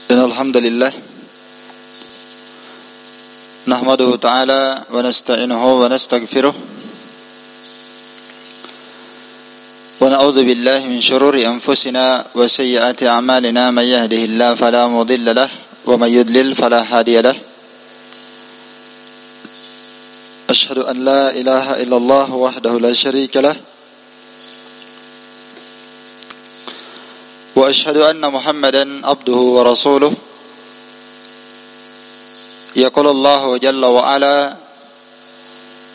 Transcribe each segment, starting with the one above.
Innal hamdalillah nahmaduhu ta'ala wa nasta'inuhu wa nastaghfiruh wa na'udzu billahi min shururi anfusina wa sayyiati a'malina may yahdihillahu fala mudilla lahu wa may yudlil fala hadiya lahu. Ashhadu an la ilaha illallah wahdahu la syarika lahu wa ashhadu anna Muhammadan abduhu wa rasuluh. Yaqulu Allahu jalla wa ala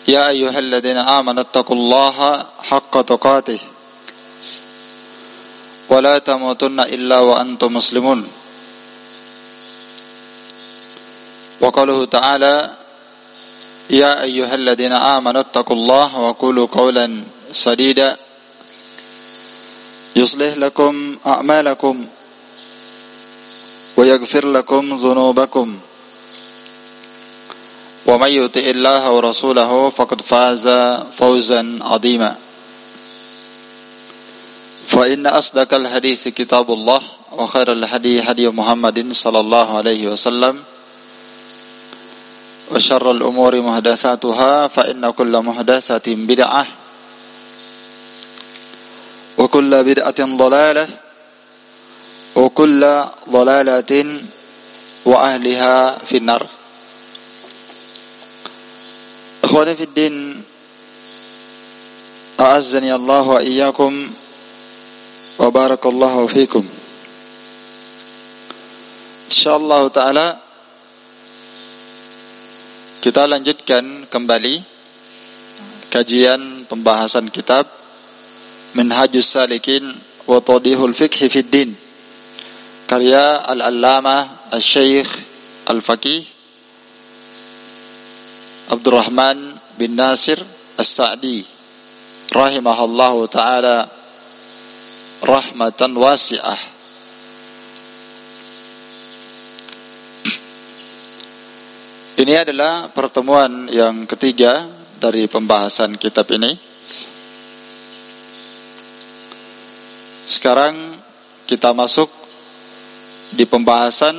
ya ayyuhalladzina amanu taqullaha haqqa tuqatih wa la tamutunna illa wa antum muslimun. Wa qaluhu ta'ala ya ayyuhalladzina amanu taqullaha wa qulu qawlan sadida yuslih lakum a'malakum wa yaghfir lakum dhunubakum wa may yuti'illaha wa rasulahu faqad faza fawzan 'azima. Fa inna asdaqal hadithi kitabullah wa khairal hadi hadi Muhammadin sallallahu alaihi wasallam wa syarrul umuri muhdatsatuha fa inna kulla muhdatsatin bid'ah wa kulla bid'atin dhalalah wa kulla dhalalatin wa ahliha finnar. Ikhwani fid din, a'azzani Allah wa iyyakum wa barakallahu fikum. Insyaallah taala kita lanjutkan kembali kajian pembahasan kitab Minhajus Salikin wa Tawdihul Fiqh fid Din karya Al-Allamah Al-Syeikh Al-Faqih Abdurrahman bin Nasir As-Sa'di rahimahullahu ta'ala rahmatan wasi'ah. Ini adalah pertemuan yang ketiga dari pembahasan kitab ini. Sekarang kita masuk di pembahasan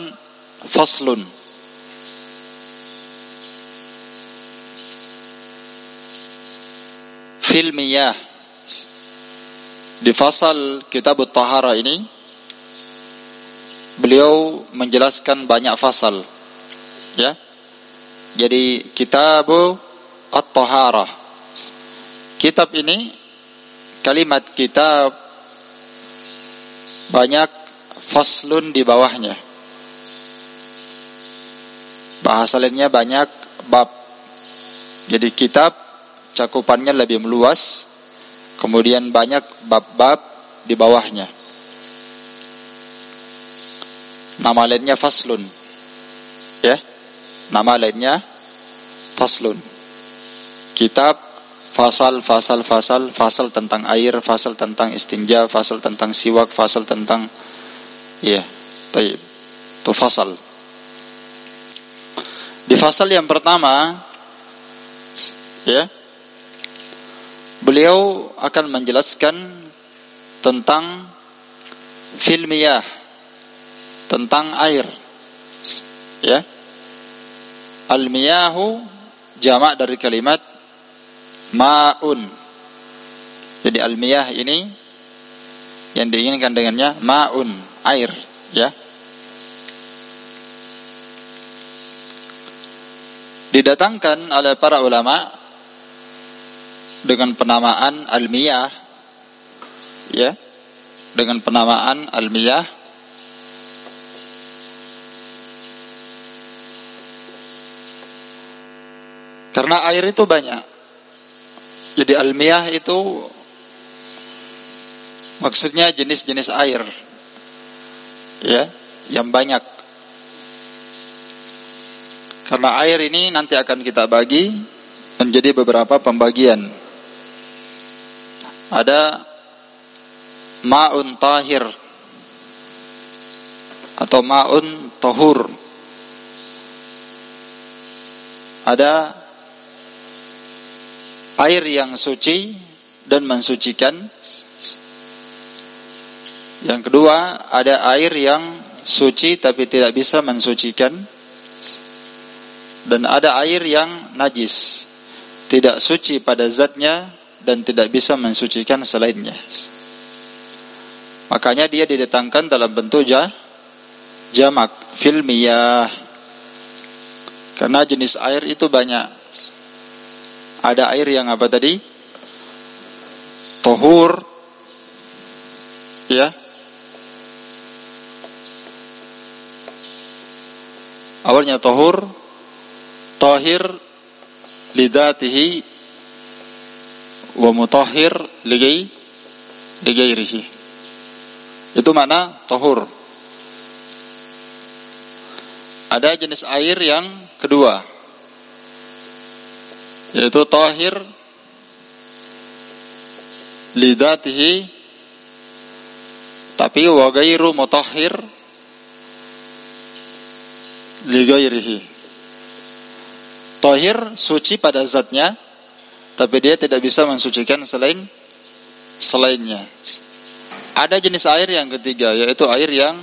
faslun. Fil miyah. Di fasal kitab at-tahara ini beliau menjelaskan banyak fasal, ya. Jadi kitab at-tahara. Kitab ini, kalimat kitab banyak faslun di bawahnya. Bahasa lainnya banyak bab. Jadi kitab cakupannya lebih meluas, kemudian banyak bab-bab di bawahnya. Nama lainnya faslun, ya. Nama lainnya faslun. Kitab fasal tentang air, fasal tentang istinja, fasal tentang siwak, fasal tentang taib. Itu fasal. Di fasal yang pertama, ya, beliau akan menjelaskan tentang fil miyah, tentang air, ya. Al-miyahu jamak dari kalimat ma'un. Jadi al-miyah ini yang diinginkan dengannya ma'un, air, ya. Didatangkan oleh para ulama dengan penamaan al-miyah, ya, dengan penamaan al-miyah karena air itu banyak. Jadi al-miyah itu maksudnya jenis-jenis air, ya, yang banyak. Karena air ini nanti akan kita bagi menjadi beberapa pembagian. Ada ma'un tahir atau ma'un tahur. Ada air yang suci dan mensucikan. Yang kedua, ada air yang suci tapi tidak bisa mensucikan, dan ada air yang najis, tidak suci pada zatnya dan tidak bisa mensucikan selainnya. Makanya dia didatangkan dalam bentuk jamak fil miyah. Karena jenis air itu banyak. Ada air yang apa tadi? Tahur, ya. Awalnya tahur, tahir lidatihi wa mutahhir ligairihi. Itu makna tahur. Ada jenis air yang kedua, yaitu tahir lidatihi tapi wa ghairu mutahhir ligairihi. Tahir suci pada zatnya, tapi dia tidak bisa mensucikan selainnya. Ada jenis air yang ketiga, yaitu air yang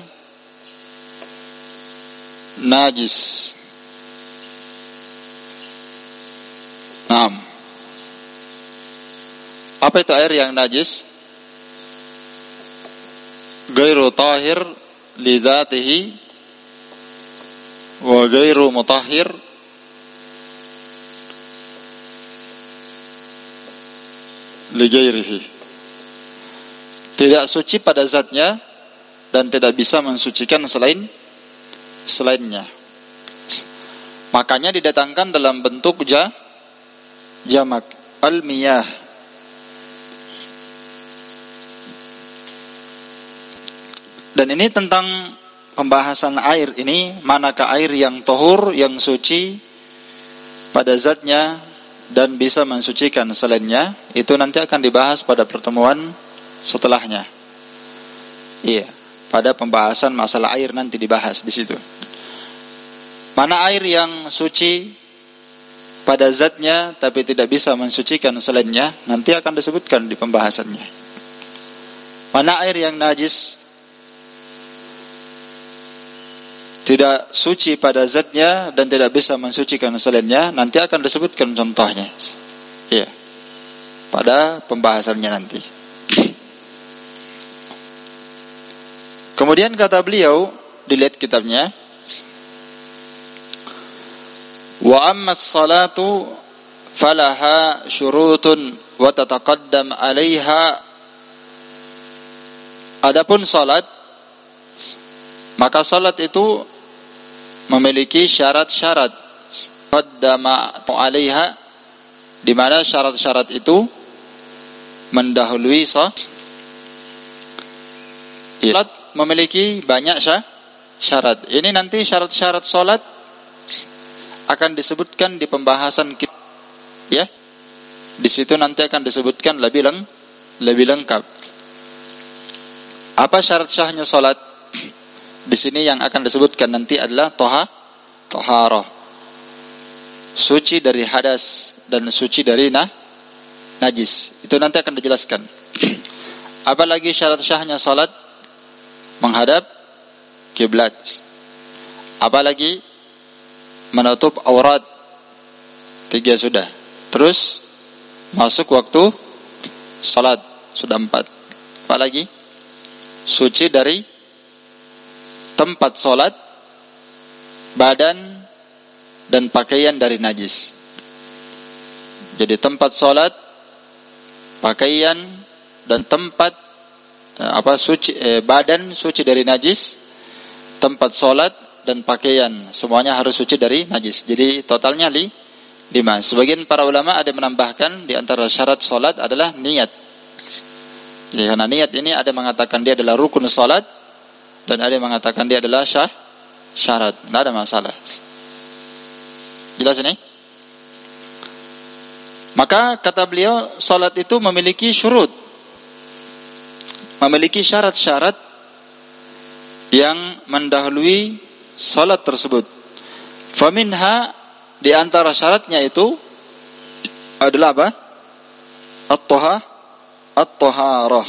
najis. Naam. Apa itu air yang najis? Ghairu tahir lidzatihi wa ghairu mutahhir ligairihi. Tidak suci pada zatnya dan tidak bisa mensucikan selainnya. Makanya didatangkan dalam bentuk jamak al-miyah. Dan ini tentang pembahasan air ini, manakah air yang tahur, yang suci pada zatnya dan bisa mensucikan selainnya, itu nanti akan dibahas pada pertemuan setelahnya. Iya, pada pembahasan masalah air nanti dibahas di situ. Mana air yang suci pada zatnya tapi tidak bisa mensucikan selainnya, nanti akan disebutkan di pembahasannya. Mana air yang najis, tidak suci pada zatnya dan tidak bisa mensucikan selainnya, nanti akan disebutkan contohnya. Iya, pada pembahasannya nanti. Kemudian kata beliau, dilihat kitabnya, wa amma as-salatu falaha syurutun wa tataqaddam 'alaiha. Adapun salat, maka salat itu memiliki syarat-syarat, qaddama 'alaiha, di mana syarat-syarat itu mendahului salat. Memiliki banyak syarat. Ini nanti syarat-syarat salat akan disebutkan di pembahasan kita, ya. Di situ nanti akan disebutkan lebih lengkap. Apa syarat sahnya salat? Di sini yang akan disebutkan nanti adalah taharah. Suci dari hadas dan suci dari najis. Itu nanti akan dijelaskan. Apalagi syarat sahnya salat? Menghadap kiblat. Apalagi menutup aurat. 3 sudah. Terus masuk waktu salat, sudah 4. Apalagi suci dari tempat salat, badan dan pakaian dari najis. Jadi tempat salat, pakaian dan tempat badan suci dari najis, tempat salat dan pakaian semuanya harus suci dari najis. Jadi totalnya 5. Sebagian para ulama ada menambahkan di antara syarat salat adalah niat. Jadi karena niat ini ada mengatakan dia adalah rukun salat dan ada yang mengatakan dia adalah syarat. Tidak ada masalah. Jelas ini? Maka kata beliau, salat itu memiliki syurut, memiliki syarat-syarat yang mendahului salat tersebut. Faminha, di antara syaratnya itu adalah apa? At-taharah.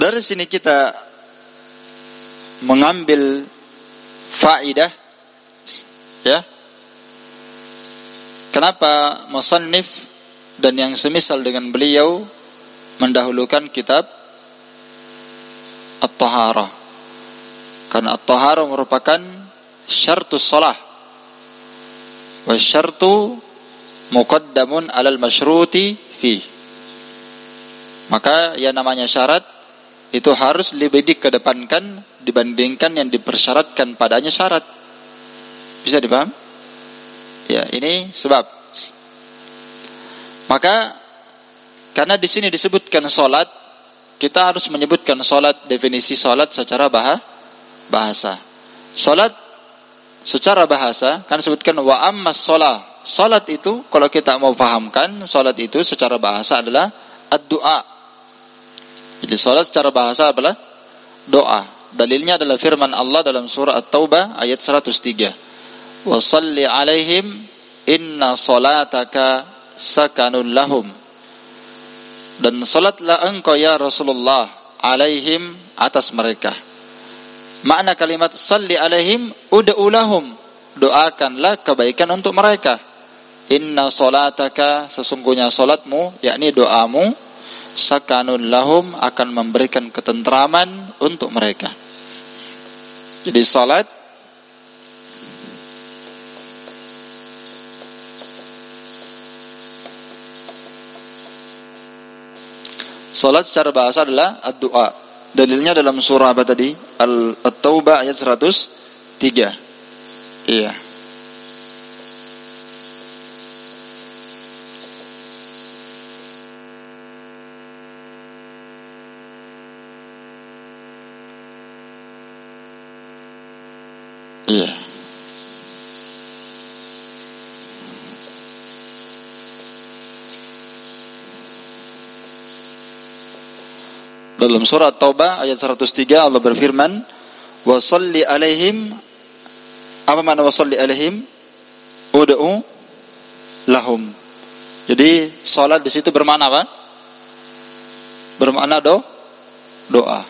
Dari sini kita mengambil faidah, ya. Kenapa musannif dan yang semisal dengan beliau mendahulukan kitab At-Taharah? Karena At-Taharah merupakan syartus shalah, wa syartu muqaddamun alal masyruti fi. Maka yang namanya syarat itu harus lebih dikedepankan dibandingkan yang dipersyaratkan padanya syarat. Bisa dipaham? Ya, ini sebab. Maka karena di sini disebutkan salat, kita harus menyebutkan salat, definisi salat secara bahasa. Salat secara bahasa kan disebutkan wa ammas shalah. Salat itu kalau kita mau pahamkan, salat itu secara bahasa adalah ad-du'a. Jadi salat secara bahasa adalah doa. Dalilnya adalah firman Allah dalam surah At-Taubah ayat 103. Wa shalli alaihim inna salataka sakanun lahum. Dan salatlah engkau ya Rasulullah alaihim, atas mereka. Makna kalimat shalli alaihim ud'u lahum, doakanlah kebaikan untuk mereka. Inna salataka, sesungguhnya salatmu, yakni doamu, sakanun lahum, akan memberikan ketentraman untuk mereka. Jadi salat secara bahasa adalah ad-du'a. Dalilnya dalam surah apa tadi? At-Taubah ayat 103. Iya. Iya. Dalam surah Taubah ayat 103 Allah berfirman, "Wa shalli alaihim." Apa makna wa shalli alaihim? Ud'u lahum. Jadi salat di situ bermakna apa? Bermakna doa.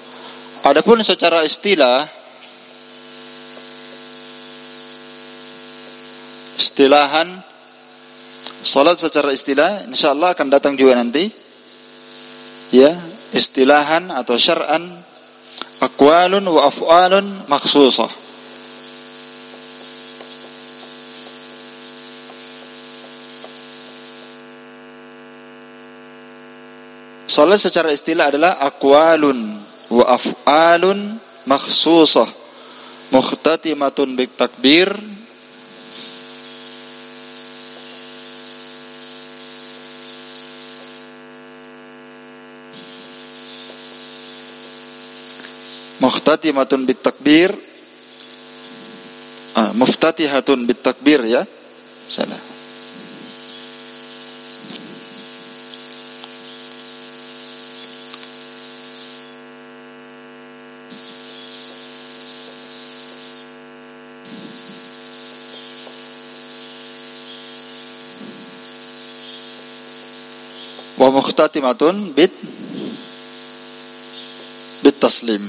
Adapun secara istilahan salat secara istilah insyaallah akan datang juga nanti. Ya, istilahan atau syar'an aqwalun wa af'alun makhsusah. Salat secara istilah adalah aqwalun wa af'alun makhsusah mukhtatimatun bit takbir muftatihatun bit takbir, ya. Salah. Wa muftatihatun bit taslim.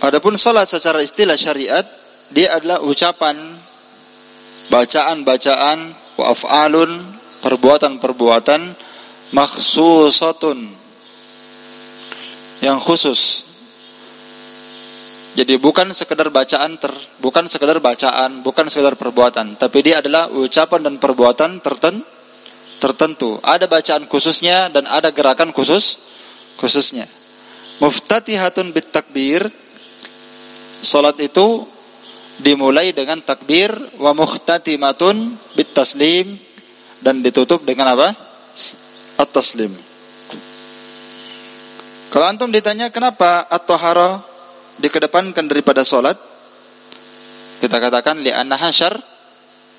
Adapun salat secara istilah syariat, dia adalah ucapan, bacaan-bacaan, wa af'alun, perbuatan-perbuatan, makhsusatun, yang khusus. Jadi bukan sekedar bacaan, bukan sekedar perbuatan, tapi dia adalah ucapan dan perbuatan tertentu. Ada bacaan khususnya dan ada gerakan khususnya. Muftatihatun bit takbir. Salat itu dimulai dengan takbir, wa mukhtatimatun bit taslim, dan ditutup dengan apa? At-taslim. Kalau antum ditanya kenapa at-taharah dikedepankan daripada salat, kita katakan li'annaha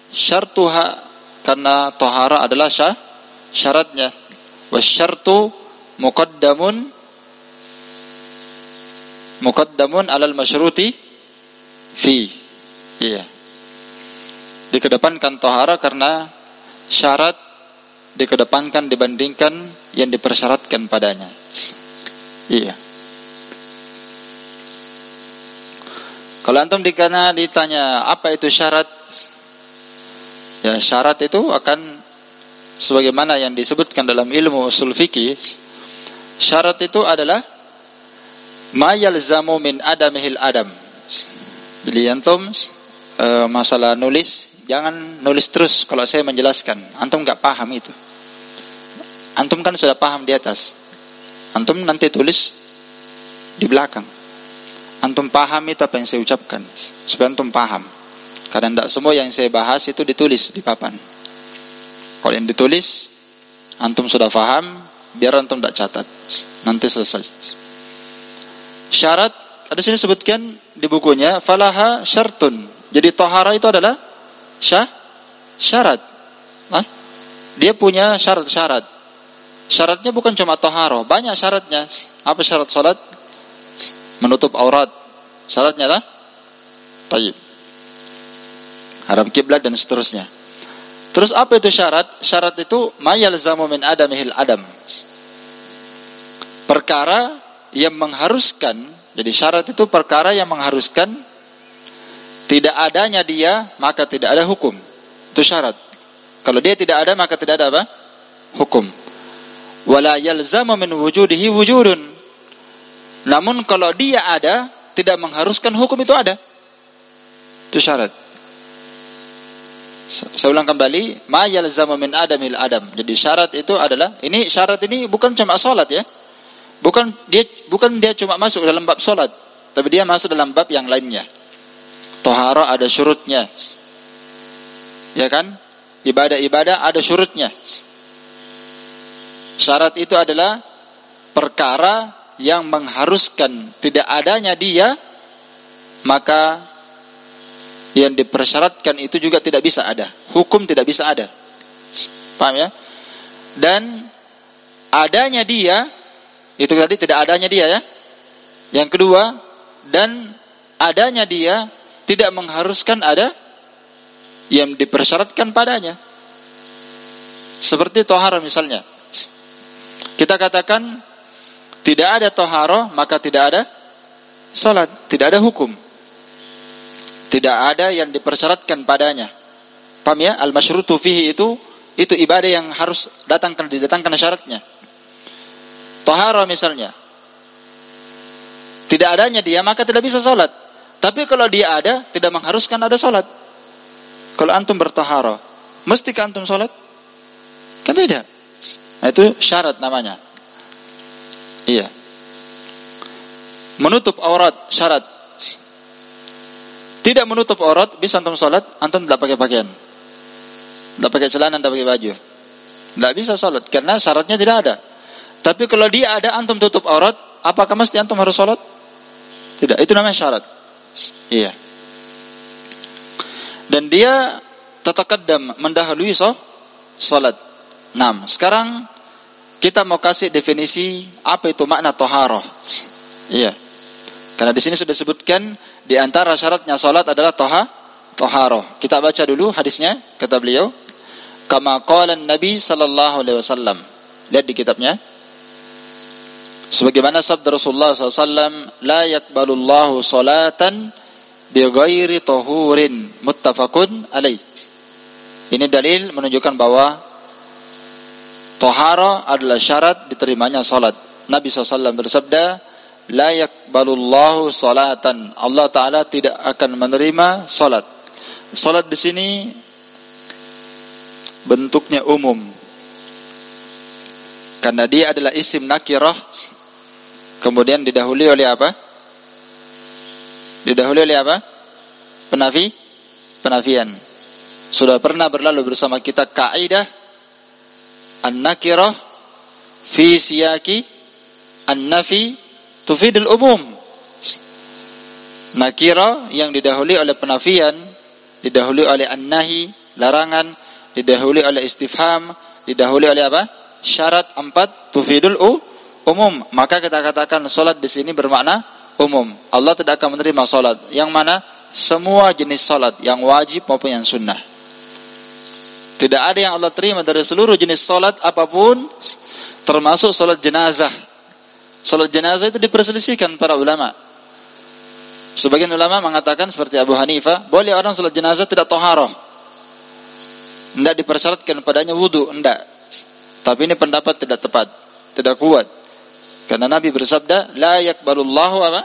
syartuha, karena taharah adalah syaratnya. Wasyartu muqaddamun alal masyruti fi. Iya. Dikedepankan taharah karena syarat dikedepankan dibandingkan yang dipersyaratkan padanya. Iya. Kalau antum ditanya apa itu syarat, ya syarat itu akan sebagaimana yang disebutkan dalam ilmu usul fikih. Syarat itu adalah ma yalzamu min adamihil adam. Jadi antum masalah nulis, jangan nulis terus kalau saya menjelaskan. Antum enggak paham itu. Antum kan sudah paham di atas. Antum nanti tulis di belakang. Antum paham itu apa yang saya ucapkan, supaya antum paham. Karena tidak semua yang saya bahas itu ditulis di papan. Kalau yang ditulis, antum sudah paham, biar antum tidak catat. Nanti selesai. Syarat, ada sini sebutkan di bukunya, falaha syartun. Jadi tahara itu adalah syarat. Dia punya syarat-syarat. Syaratnya bukan cuma tahara, banyak syaratnya. Apa syarat salat? Menutup aurat. Syaratnya lah tayyib, hadap kiblat dan seterusnya. Terus apa itu syarat? Syarat itu ma yalzamu min adamihil adam. Perkara yang mengharuskan. Jadi syarat itu perkara yang mengharuskan tidak adanya dia, maka tidak ada hukum. Itu syarat. Kalau dia tidak ada, maka tidak ada apa? Hukum. Wala yalzamu min wujudihi wujudun. Namun kalau dia ada, tidak mengharuskan hukum itu ada. Itu syarat. Saya ulang kembali, ma yalzamu min adamil adam. Jadi syarat itu adalah, ini syarat ini bukan cuma salat ya. Bukan dia cuma masuk dalam bab salat, tapi dia masuk dalam bab yang lainnya. Taharah ada syurutnya. Ya kan? Ibadah-ibadah ada syurutnya. Syarat itu adalah perkara yang mengharuskan tidak adanya dia, maka yang dipersyaratkan itu juga tidak bisa ada. Hukum tidak bisa ada. Paham ya? Dan adanya dia, itu tadi tidak adanya dia ya. Yang kedua, dan adanya dia tidak mengharuskan ada yang dipersyaratkan padanya. Seperti tohara misalnya. Kita katakan tidak ada tohara, maka tidak ada salat, tidak ada hukum. Tidak ada yang dipersyaratkan padanya. Paham ya? Al-masyrutu fihi itu ibadah yang harus didatangkan syaratnya. Tohara misalnya. Tidak adanya dia, maka tidak bisa salat. Tapi kalau dia ada, tidak mengharuskan ada salat. Kalau antum bertohara, mestikah antum salat? Kan tidak. Nah, itu syarat namanya. Iya. Menutup aurat syarat. Tidak menutup aurat, bisa antum salat, antum tidak pakai pakaian, tidak pakai celana, tidak pakai baju, tidak bisa salat karena syaratnya tidak ada. Tapi kalau dia ada, antum tutup aurat, apakah mesti antum harus salat? Tidak, itu namanya syarat. Iya. Dan dia tataqaddam, mendahului salat. Nah, sekarang kita mau kasih definisi apa itu makna taharah. Iya. Karena di sini sudah disebutkan di antara syaratnya salat adalah taharah. Kita baca dulu hadisnya, kata beliau, kama qala Nabi sallallahu alaihi wasallam. Lihat di kitabnya. Sebagaimana sabda Rasulullah SAW, la yakbalullahu salatan bighairi tahurin, muttafaqun alaih. Ini dalil menunjukkan bahwa tahara adalah syarat diterimanya salat. Nabi SAW bersabda, la yakbalullahu salatan, Allah Ta'ala tidak akan menerima salat. Salat di sini bentuknya umum, karena dia adalah isim nakirah, kemudian didahului oleh apa? Didahului oleh apa? Penafian. Sudah pernah berlalu bersama kita kaidah an-nakirah fi siyaki an-nafi tufidul umum. Nakirah yang didahului oleh penafian, didahului oleh an-nahi, larangan, didahului oleh istifham, didahului oleh apa? Syarat 4 tufidul umum. Maka kita katakan salat di sini bermakna umum. Allah tidak akan menerima salat yang mana semua jenis salat, yang wajib maupun yang sunnah. Tidak ada yang Allah terima dari seluruh jenis salat apapun, termasuk salat jenazah. Salat jenazah itu diperselisihkan para ulama. Sebagian ulama mengatakan seperti Abu Hanifah, boleh orang salat jenazah tidak taharah. Tidak dipersyaratkan padanya wudu, tidak. Tapi ini pendapat tidak tepat, tidak kuat. Karena Nabi bersabda, la yakbalullahu apa?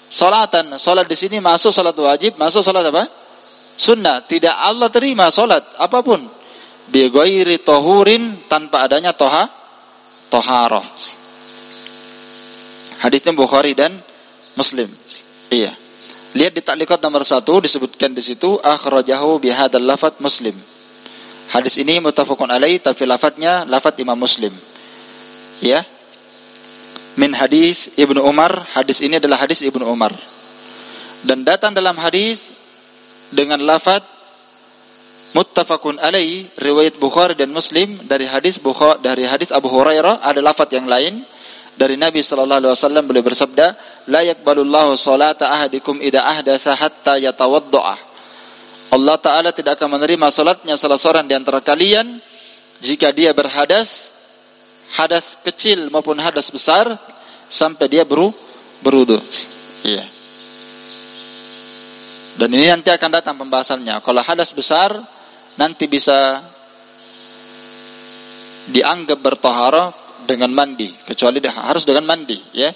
Salatan. Salat di sini masuk salat wajib, masuk salat apa? Sunnah. Tidak Allah terima salat apapun bi ghairi tahurin, tanpa adanya taharah. Hadisnya Bukhari dan Muslim. Iya. Lihat di taklikat nomor 1 disebutkan di situ akhrajahu bihadzal lafadz Muslim. Hadis ini muttafaqun alaih, tapi lafadznya lafadz Imam Muslim. Ya. Min hadis Ibnu Umar, hadis ini adalah hadis Ibnu Umar. Dan datang dalam hadis dengan lafadz muttafaqun alaih riwayat Bukhari dan Muslim dari hadis Abu Hurairah, ada lafadz yang lain dari Nabi sallallahu alaihi wasallam. Beliau bersabda, la yaqbalullahu salata ahadikum idza ahdatsa hatta yatawaddaa. Allah Ta'ala tidak akan menerima salatnya salah seorang di antara kalian jika dia berhadas, hadas kecil maupun hadas besar, sampai dia berwudu. Iya. Dan ini nanti akan datang pembahasannya. Kalau hadas besar nanti bisa dianggap bertaharah dengan mandi, kecuali harus dengan mandi, ya.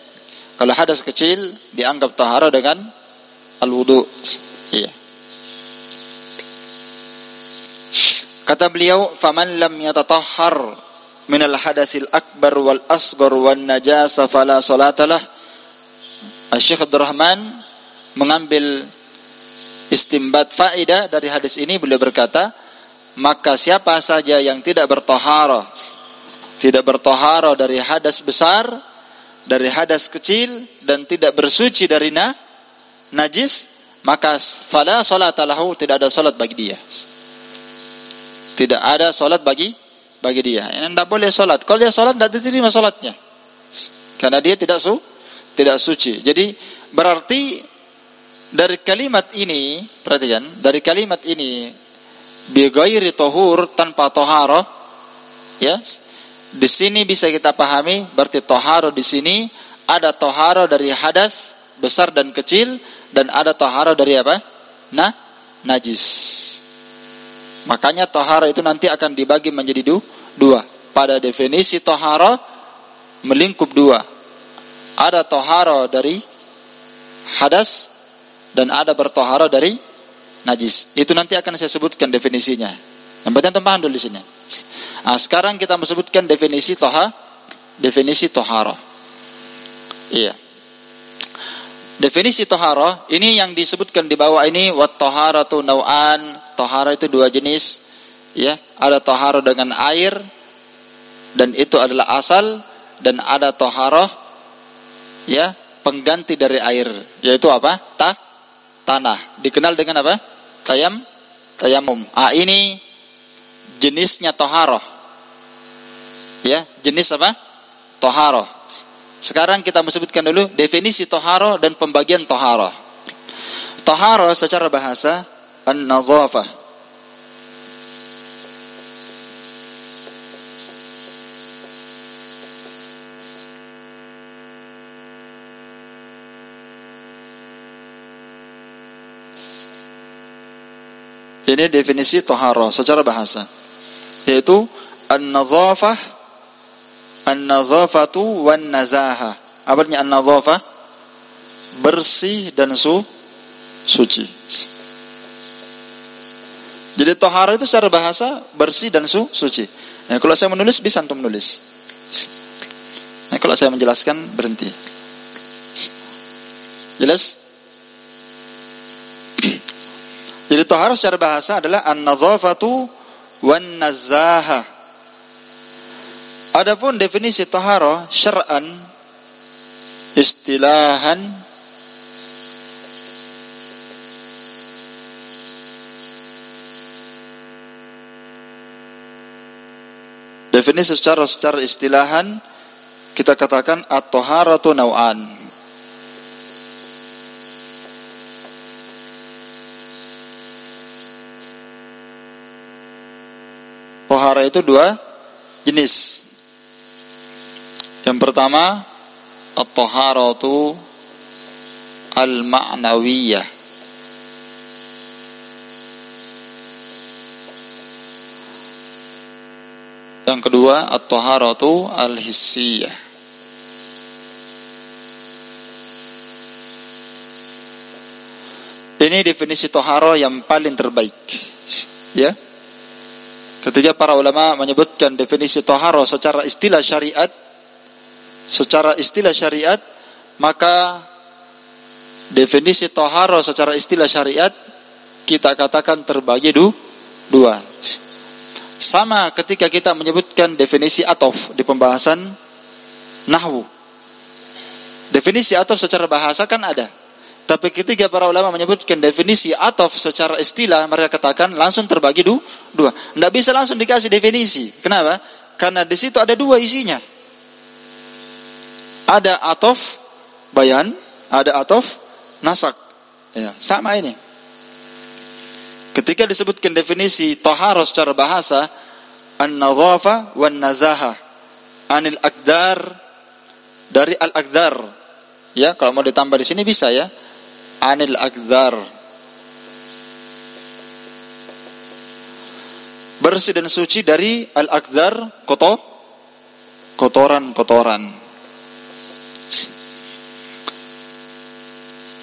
Kalau hadas kecil dianggap taharah dengan al-wudu. Iya. Kata beliau, faman lam yatatahhar min al-hadatsil akbar wal asghar wan najasa fala salatalah. Syekh Abdul Rahman mengambil istimbat faedah dari hadis ini. Beliau berkata, maka siapa saja yang tidak bertaharah dari hadas besar, dari hadas kecil, dan tidak bersuci dari najis, maka fala salatalahu, tidak ada salat bagi dia. Tidak ada salat bagi dia. Yang tidak boleh salat. Kalau dia salat, tidak diterima salatnya, karena dia tidak suci. Jadi berarti dari kalimat ini, perhatikan, dari kalimat ini bi ghairi tahur, tanpa taharah, ya. Di sini bisa kita pahami berarti taharah di sini ada taharah dari hadas besar dan kecil, dan ada taharah dari apa? Najis. Makanya taharah itu nanti akan dibagi menjadi dua. Pada definisi taharah melingkup dua. Ada taharah dari hadas dan ada bertaharah dari najis. Itu nanti akan saya sebutkan definisinya. Yang penting tempahan dulu di sini. Nah, sekarang kita sebutkan definisi taharah. Iya. Definisi taharah ini yang disebutkan di bawah ini, wat taharatu nau'an. Taharah itu dua jenis, ya. Ada taharah dengan air, dan itu adalah asal, dan ada taharah, ya, pengganti dari air, yaitu apa? Tanah. Dikenal dengan apa? Tayamum. Ini jenisnya taharah. Ya, jenis apa? Taharah. Sekarang kita sebutkan dulu definisi taharah dan pembagian taharah. Taharah secara bahasa an-nadhafah. Ini definisi taharah secara bahasa, yaitu an-nadhafatu wan nazaha. Apa artinya an-nadhafah? Bersih dan suci. Jadi taharah itu secara bahasa bersih dan suci. Nah, kalau saya menulis bisa antum menulis. Nah, kalau saya menjelaskan berhenti. Jelas? Jadi taharah secara bahasa adalah an-nadhafatu wan nazaha. Adapun definisi taharah syar'an, istilahan, definisi secara istilahan kita katakan at-taharatu nau'an. Tohara itu dua jenis. Yang pertama, at-taharatu al-ma'nawiyah. Yang kedua, at-taharatu al-hissiyah. Ini definisi tohara yang paling terbaik. Ya. Ketika para ulama menyebutkan definisi tohara secara istilah syariat, maka definisi tohara secara istilah syariat kita katakan terbagi dua. Sama ketika kita menyebutkan definisi atof di pembahasan nahwu. Definisi atof secara bahasa kan ada. Tapi ketika para ulama menyebutkan definisi atof secara istilah, mereka katakan langsung terbagi dua. Tidak bisa langsung dikasih definisi. Kenapa? Karena di situ ada dua isinya. Ada atof bayan, ada atof nasak. Ya, sama ini. Ketika disebutkan definisi tohara secara bahasa, an-nadhafa wan-nazaha, anil aqdar, dari al-aqdar. Ya, kalau mau ditambah di sini bisa ya. Anil aqdar, bersih dan suci dari al-aqdar, kotoran-kotoran.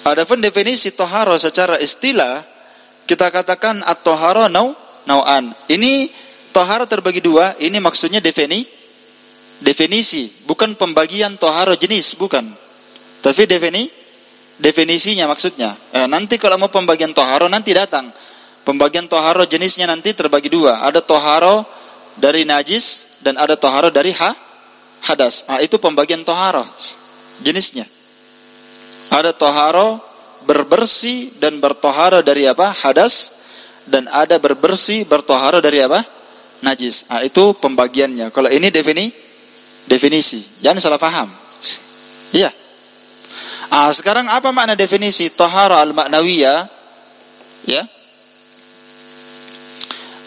Adapun definisi tohara secara istilah, kita katakan at-tohara nau'an. Ini tohara terbagi dua. Ini maksudnya definisi, bukan pembagian tohara jenis, bukan. Tapi definisinya maksudnya. Nanti kalau mau pembagian tohara nanti datang. Pembagian tohara jenisnya nanti terbagi dua. Ada tohara dari najis dan ada tohara dari hadas. Itu pembagian tohara jenisnya. Ada tohara berbersih dan bertohara dari hadas, dan ada berbersih bertohara dari najis. Itu pembagiannya. Kalau ini definisi. Jangan salah paham. Iya. Sekarang apa makna definisi tohara al-ma'nawiyah? Ya.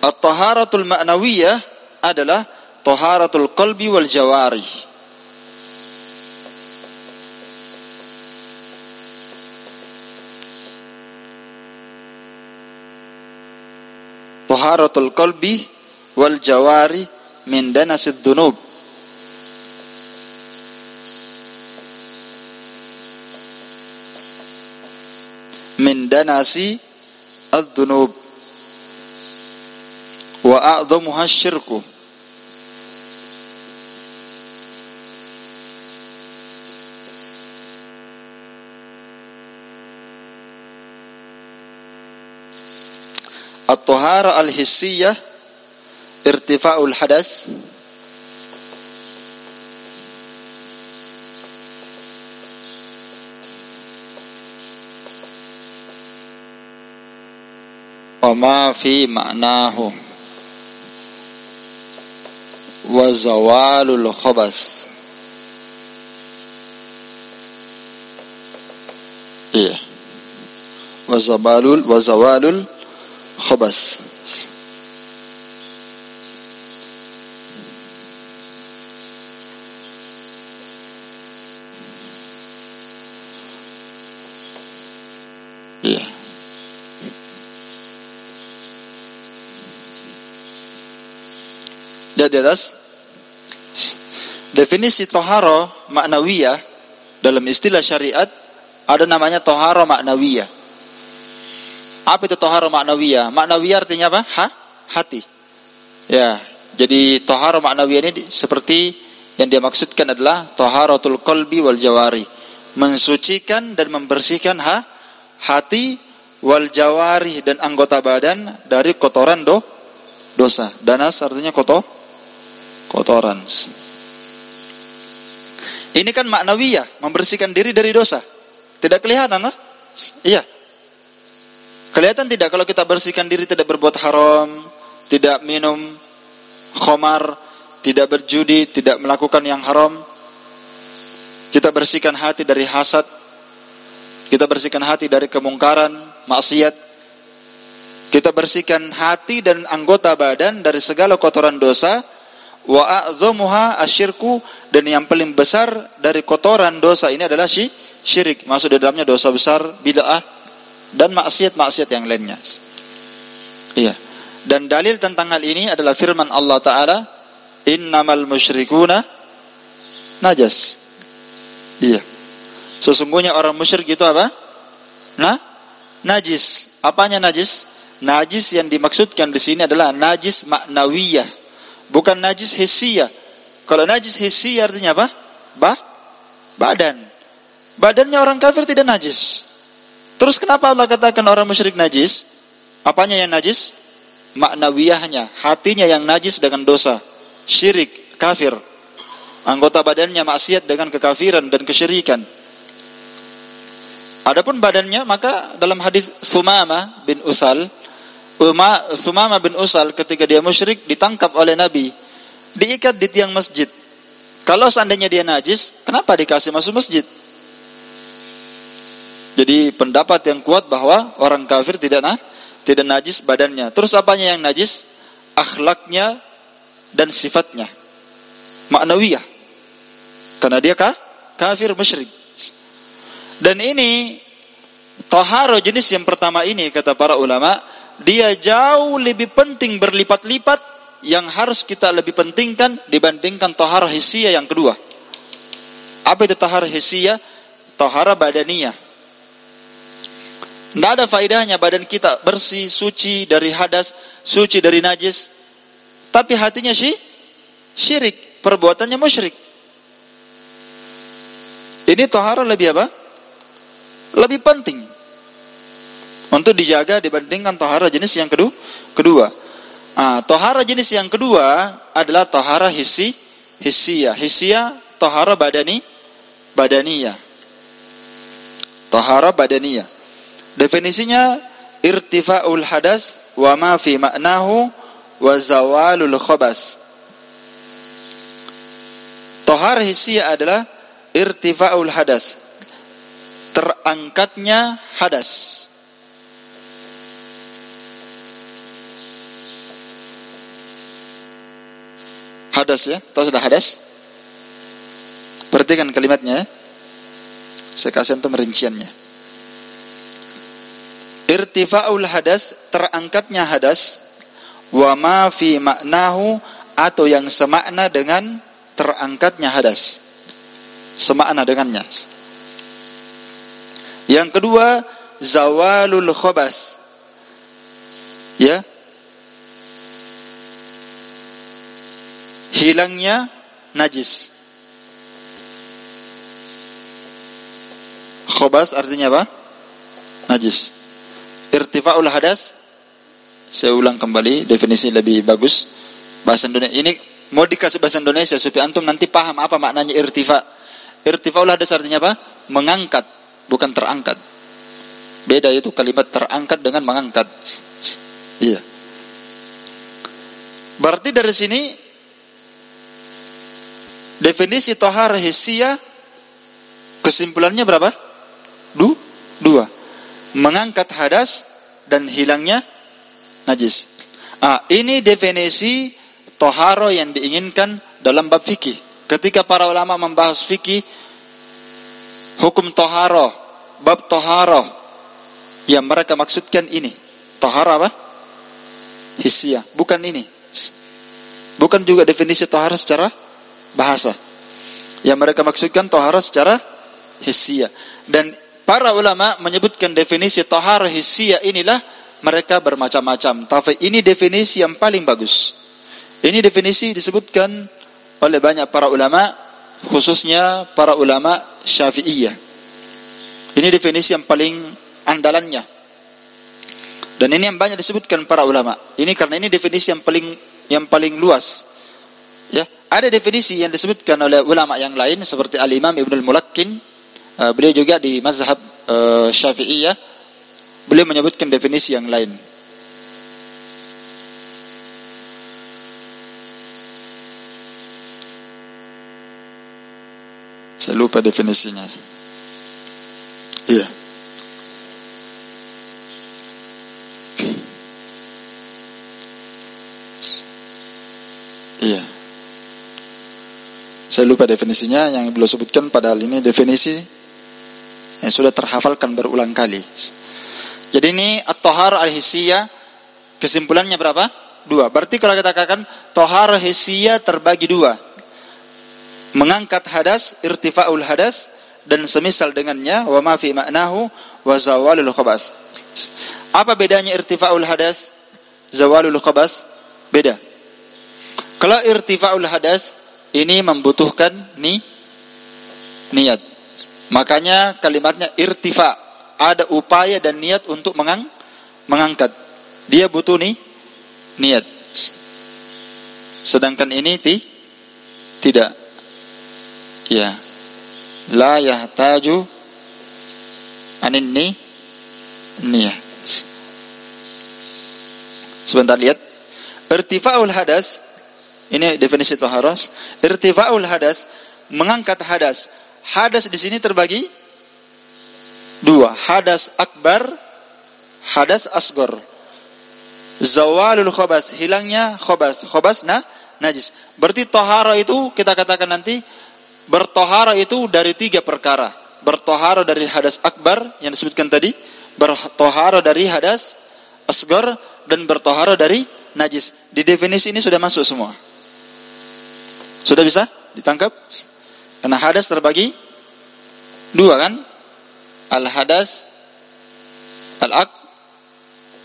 At-taharatul ma'nawiyah adalah taharatul qalbi wal jawari. Taharatul qalbi wal jawari min danasid dunub. Min danasi ad-dunub wa a'dhamuha syirku. At-tahara al-hissiyah irtifa'ul hadath wa ma fi ma'nahu wa zawalul khabas. Iya. Wa zawalul khabas. Iya. Di atas definisi tohara maknawiyah dalam istilah syariat ada namanya tohara maknawiyah. Apa itu tohara maknawiyah? Maknawiyah artinya apa? Hati. Ya, jadi tohara maknawiyah ini seperti yang dia maksudkan adalah toharatul qalbi wal jawari, mensucikan dan membersihkan hati, wal jawari dan anggota badan dari kotoran dosa. Danas artinya kotoran. Ini kan maknawiyah, membersihkan diri dari dosa. Tidak kelihatan, Iya. Kelihatan tidak kalau kita bersihkan diri tidak berbuat haram, tidak minum khamar, tidak berjudi, tidak melakukan yang haram. Kita bersihkan hati dari hasad. Kita bersihkan hati dari kemungkaran, maksiat. Kita bersihkan hati dan anggota badan dari segala kotoran dosa. Wa a'dhamuha asyirku, dan yang paling besar dari kotoran dosa ini adalah syirik. Masuk di dalamnya dosa besar, bid'ah, dan maksiat-maksiat yang lainnya. Iya. Dan dalil tentang hal ini adalah firman Allah Ta'ala, innamal musyrikuna najas. Iya. Sesungguhnya orang musyrik itu apa? Najis. Apanya najis? Najis yang dimaksudkan di sini adalah najis maknawiyah, bukan najis hissiyah. Kalau najis hissiyah artinya apa? Badan. Badannya orang kafir tidak najis. Terus kenapa Allah katakan orang musyrik najis? Apanya yang najis? Maknawiyahnya, hatinya yang najis dengan dosa, syirik, kafir. Anggota badannya maksiat dengan kekafiran dan kesyirikan. Adapun badannya, maka dalam hadis Sumamah bin Usal ketika dia musyrik ditangkap oleh Nabi, diikat di tiang masjid. Kalau seandainya dia najis, kenapa dikasih masuk masjid? Jadi pendapat yang kuat bahwa orang kafir tidak najis badannya. Terus apanya yang najis? Akhlaknya dan sifatnya, maknawiyah. Karena dia kafir musyrik. Dan ini taharah jenis yang pertama ini, kata para ulama, dia jauh lebih penting berlipat-lipat, yang harus kita lebih pentingkan dibandingkan taharah hissiyah yang kedua. Apa itu taharah hissiyah? Taharah badaniyah. Tidak ada faedahnya badan kita bersih, suci dari hadas, suci dari najis, tapi hatinya syirik, perbuatannya musyrik. Ini taharah lebih apa? Lebih penting untuk dijaga dibandingkan taharah jenis yang kedua. Taharah jenis yang kedua adalah taharah hissiyah. Hissiyah taharah badaniyah. Taharah badaniyah. Definisinya irtifa'ul hadas wa ma fi ma'nahu wa zawalul khabath. Taharah hissiyah adalah irtifa'ul hadas, terangkatnya hadas. Hadas, ya, tahu sudah hadas? Perhatikan kalimatnya. Saya kasih untuk merinciannya. Irtifa'ul hadas, terangkatnya hadas, wa ma fi ma'nahu, atau yang semakna dengan terangkatnya hadas, semakna dengannya. Yang kedua, zawalul khabath, ya, hilangnya najis. Khabath artinya apa? Najis. Irtifa'ul hadas, saya ulang kembali, definisi lebih bagus bahasa Indonesia. Ini mau dikasih bahasa Indonesia supaya antum nanti paham apa maknanya irtifa. Irtifa'ul hadas artinya apa? Mengangkat, bukan terangkat. Beda itu kalimat terangkat dengan mengangkat. Iya. Berarti dari sini definisi taharah hissiyah kesimpulannya berapa? Dua. Mengangkat hadas dan hilangnya najis. Ini definisi taharah yang diinginkan dalam bab fikih. Ketika para ulama membahas fikih, hukum taharah, bab taharah, yang mereka maksudkan ini. Taharah apa? Hissiyah. Bukan ini. Bukan juga definisi taharah secara bahasa. Yang mereka maksudkan taharah secara hissiyah. Dan para ulama menyebutkan definisi taharah hissiyah inilah mereka bermacam-macam. Tapi ini definisi yang paling bagus. Ini definisi disebutkan oleh banyak para ulama, khususnya para ulama Syafi'iyah. Ini definisi yang paling andalannya. Dan ini yang banyak disebutkan para ulama. Ini karena ini definisi yang paling luas. Ya, ada definisi yang disebutkan oleh ulama yang lain seperti Al-Imam Ibnul Mulakkin. Beliau juga di mazhab Syafi'iyah. Beliau menyebutkan definisi yang lain. Saya lupa definisinya. Iya. Iya. Saya lupa definisinya yang belum sebutkan, padahal ini definisi yang sudah terhafalkan berulang kali. Jadi ini at-taharah al-hissiyah, kesimpulannya berapa? 2. Berarti kalau kita katakan taharah hissiyah terbagi 2. Mengangkat hadas, irtifa'ul hadas, dan semisal dengannya, wa ma fi ma'nahu wa zawalul khabas. Apa bedanya irtifa'ul hadas, zawalul khabas? Beda. Kalau irtifa'ul hadas ini membutuhkan niat. Makanya kalimatnya irtifa, ada upaya dan niat untuk mengangkat. Dia butuh niat. Sedangkan ini tidak. Ya. La yahtaju anin niyah. Sebentar lihat. Irtifa'ul hadas, ini definisi taharah. Irtifa'ul hadas, mengangkat hadas. Hadas di sini terbagi 2. Hadas akbar, hadas asghar. Zawalul khabas, hilangnya khabas. Khabas najis. Berarti taharah itu kita katakan nanti bertaharah itu dari 3 perkara. Bertaharah dari hadas akbar yang disebutkan tadi, bertaharah dari hadas asghar, dan bertaharah dari najis. Di definisi ini sudah masuk semua. Sudah bisa ditangkap? Karena hadas terbagi 2 kan? Al-hadas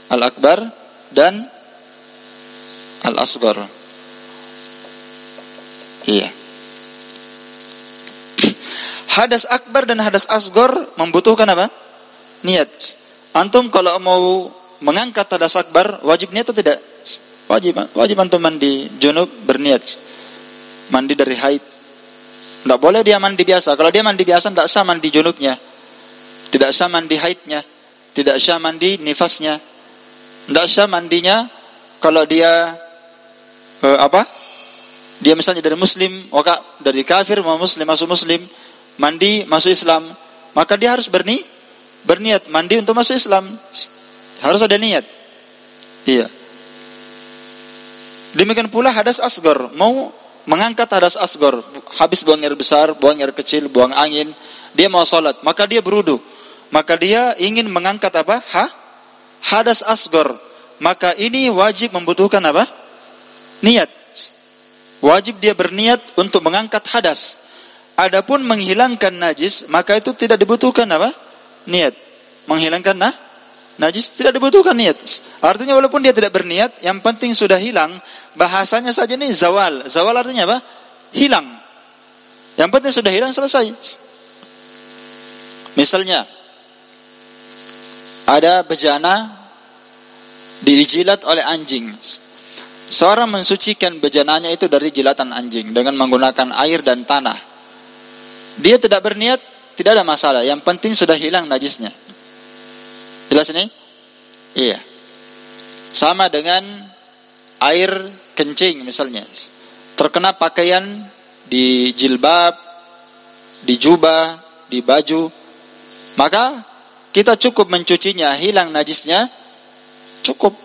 al-akbar dan al-asghar. Iya. Hadas akbar dan hadas asghar membutuhkan apa? Niat. Antum kalau mau mengangkat hadas akbar wajib niat atau tidak? Wajib antum mandi junub berniat. Mandi dari haid. Tidak boleh dia mandi biasa. Kalau dia mandi biasa tidak sah mandi junubnya, tidak sah mandi haidnya, tidak sah mandi nifasnya, tidak sah mandinya kalau dia dia misalnya dari muslim, dari kafir mau muslim masuk muslim, mandi masuk Islam, maka dia harus berniat mandi untuk masuk Islam. Harus ada niat. Iya. Demikian pula hadas asghar, mau mengangkat hadas asghar, habis buang air besar, buang air kecil, buang angin, dia mau salat, maka dia berudu. Maka dia ingin mengangkat apa? Hadas asghar. Maka ini wajib membutuhkan apa? Niat. Wajib dia berniat untuk mengangkat hadas. Adapun menghilangkan najis, maka itu tidak dibutuhkan apa? Niat. Menghilangkan najis tidak dibutuhkan niat. Artinya walaupun dia tidak berniat, yang penting sudah hilang. Bahasanya saja ini zawal. Zawal artinya apa? Hilang. Yang penting sudah hilang, selesai. Misalnya ada bejana dijilat oleh anjing. Seorang mensucikan bejananya itu dari jilatan anjing dengan menggunakan air dan tanah. Dia tidak berniat, tidak ada masalah. Yang penting sudah hilang najisnya. Jelas ini? Iya. Sama dengan air kencing misalnya. Terkena pakaian di jilbab, di jubah, di baju. Maka kita cukup mencucinya, hilang najisnya, cukup.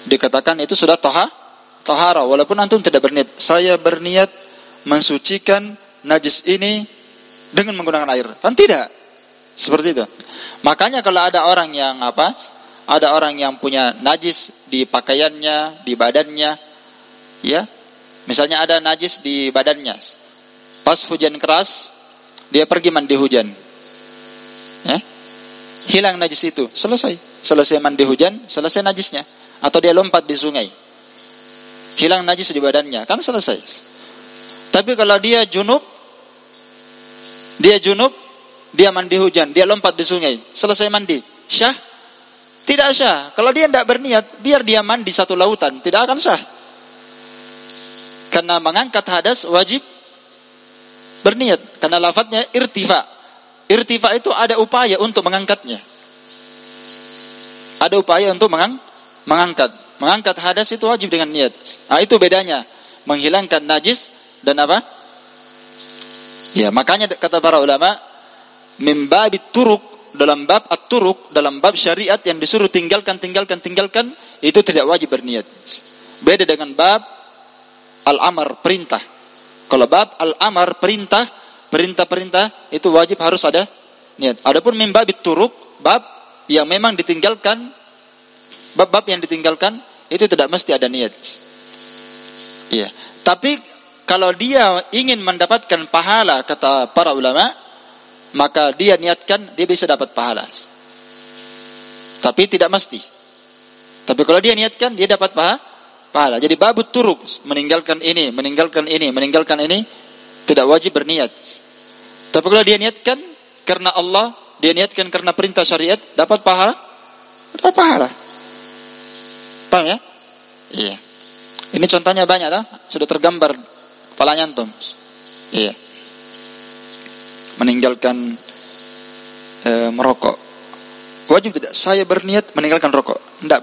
Dikatakan itu sudah taharah. Walaupun antum tidak berniat. Saya berniat mensucikan najis ini dengan menggunakan air. Kan tidak. Seperti itu. Makanya kalau ada orang yang ada orang yang punya najis di pakaiannya, di badannya, ya, misalnya ada najis di badannya, pas hujan keras, dia pergi mandi hujan, ya, hilang najis itu, selesai mandi hujan, selesai najisnya, atau dia lompat di sungai, hilang najis di badannya, kan selesai. Tapi kalau dia junub, dia mandi hujan, dia lompat di sungai, selesai mandi, syah? Tidak syah. Kalau dia tidak berniat, biar dia mandi satu lautan, tidak akan syah. Karena mengangkat hadas wajib berniat. Karena lafadznya irtifa. Irtifa itu ada upaya untuk mengangkatnya. Ada upaya untuk mengangkat. Mengangkat hadas itu wajib dengan niat. Nah, itu bedanya menghilangkan najis dan apa? Ya, makanya kata para ulama, min babit turuk, dalam bab at-turuk, dalam bab syariat yang disuruh tinggalkan, itu tidak wajib berniat. Beda dengan bab al-amr, perintah. Kalau bab al-amr, perintah itu wajib harus ada niat. Adapun min babit turuk, bab yang memang ditinggalkan, bab-bab yang ditinggalkan itu tidak mesti ada niat. Iya. Tapi kalau dia ingin mendapatkan pahala, kata para ulama, maka dia niatkan, dia bisa dapat pahala. Tapi tidak mesti. Tapi kalau dia niatkan, dia dapat pahala. Jadi babut turuk, meninggalkan ini, tidak wajib berniat. Tapi kalau dia niatkan karena Allah, dia niatkan karena perintah syariat, dapat pahala. Paham ya? Iya. Ini contohnya banyak dah, sudah tergambar kepalanya antum. Iya. Meninggalkan merokok. Wajib tidak? Saya berniat meninggalkan rokok. Tidak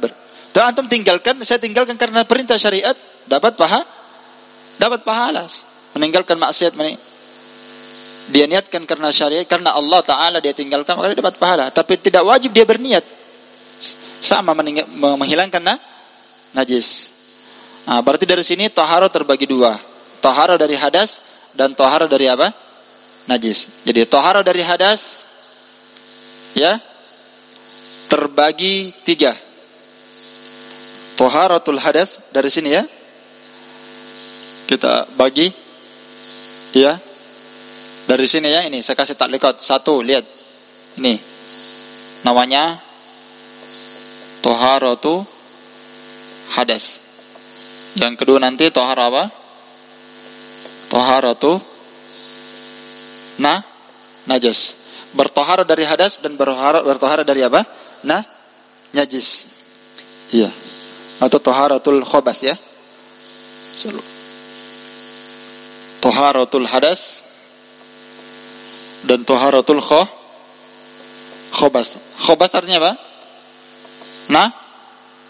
Dan antum tinggalkan, saya tinggalkan karena perintah syariat, dapat pahala. Meninggalkan maksiat, dia niatkan karena syariat, karena Allah Ta'ala dia tinggalkan, maka dia dapat pahala. Tapi tidak wajib dia berniat. Sama menghilangkan najis. Nah, berarti dari sini taharah terbagi dua. Taharah dari hadas dan taharah dari apa? Najis. Jadi taharah dari hadas ya terbagi tiga. Taharatul hadas dari sini ya. Kita bagi ya. Dari sini ya, ini saya kasih taklikat. Satu, lihat. Ini namanya taharatu hadas. Yang kedua nanti taharah apa? Taharatu najas. Bertaharah dari hadas dan bertaharah dari apa? Najis. Iya. Atau taharatul khabas ya. Taharatul hadas dan taharatul khabas. Khabas artinya apa?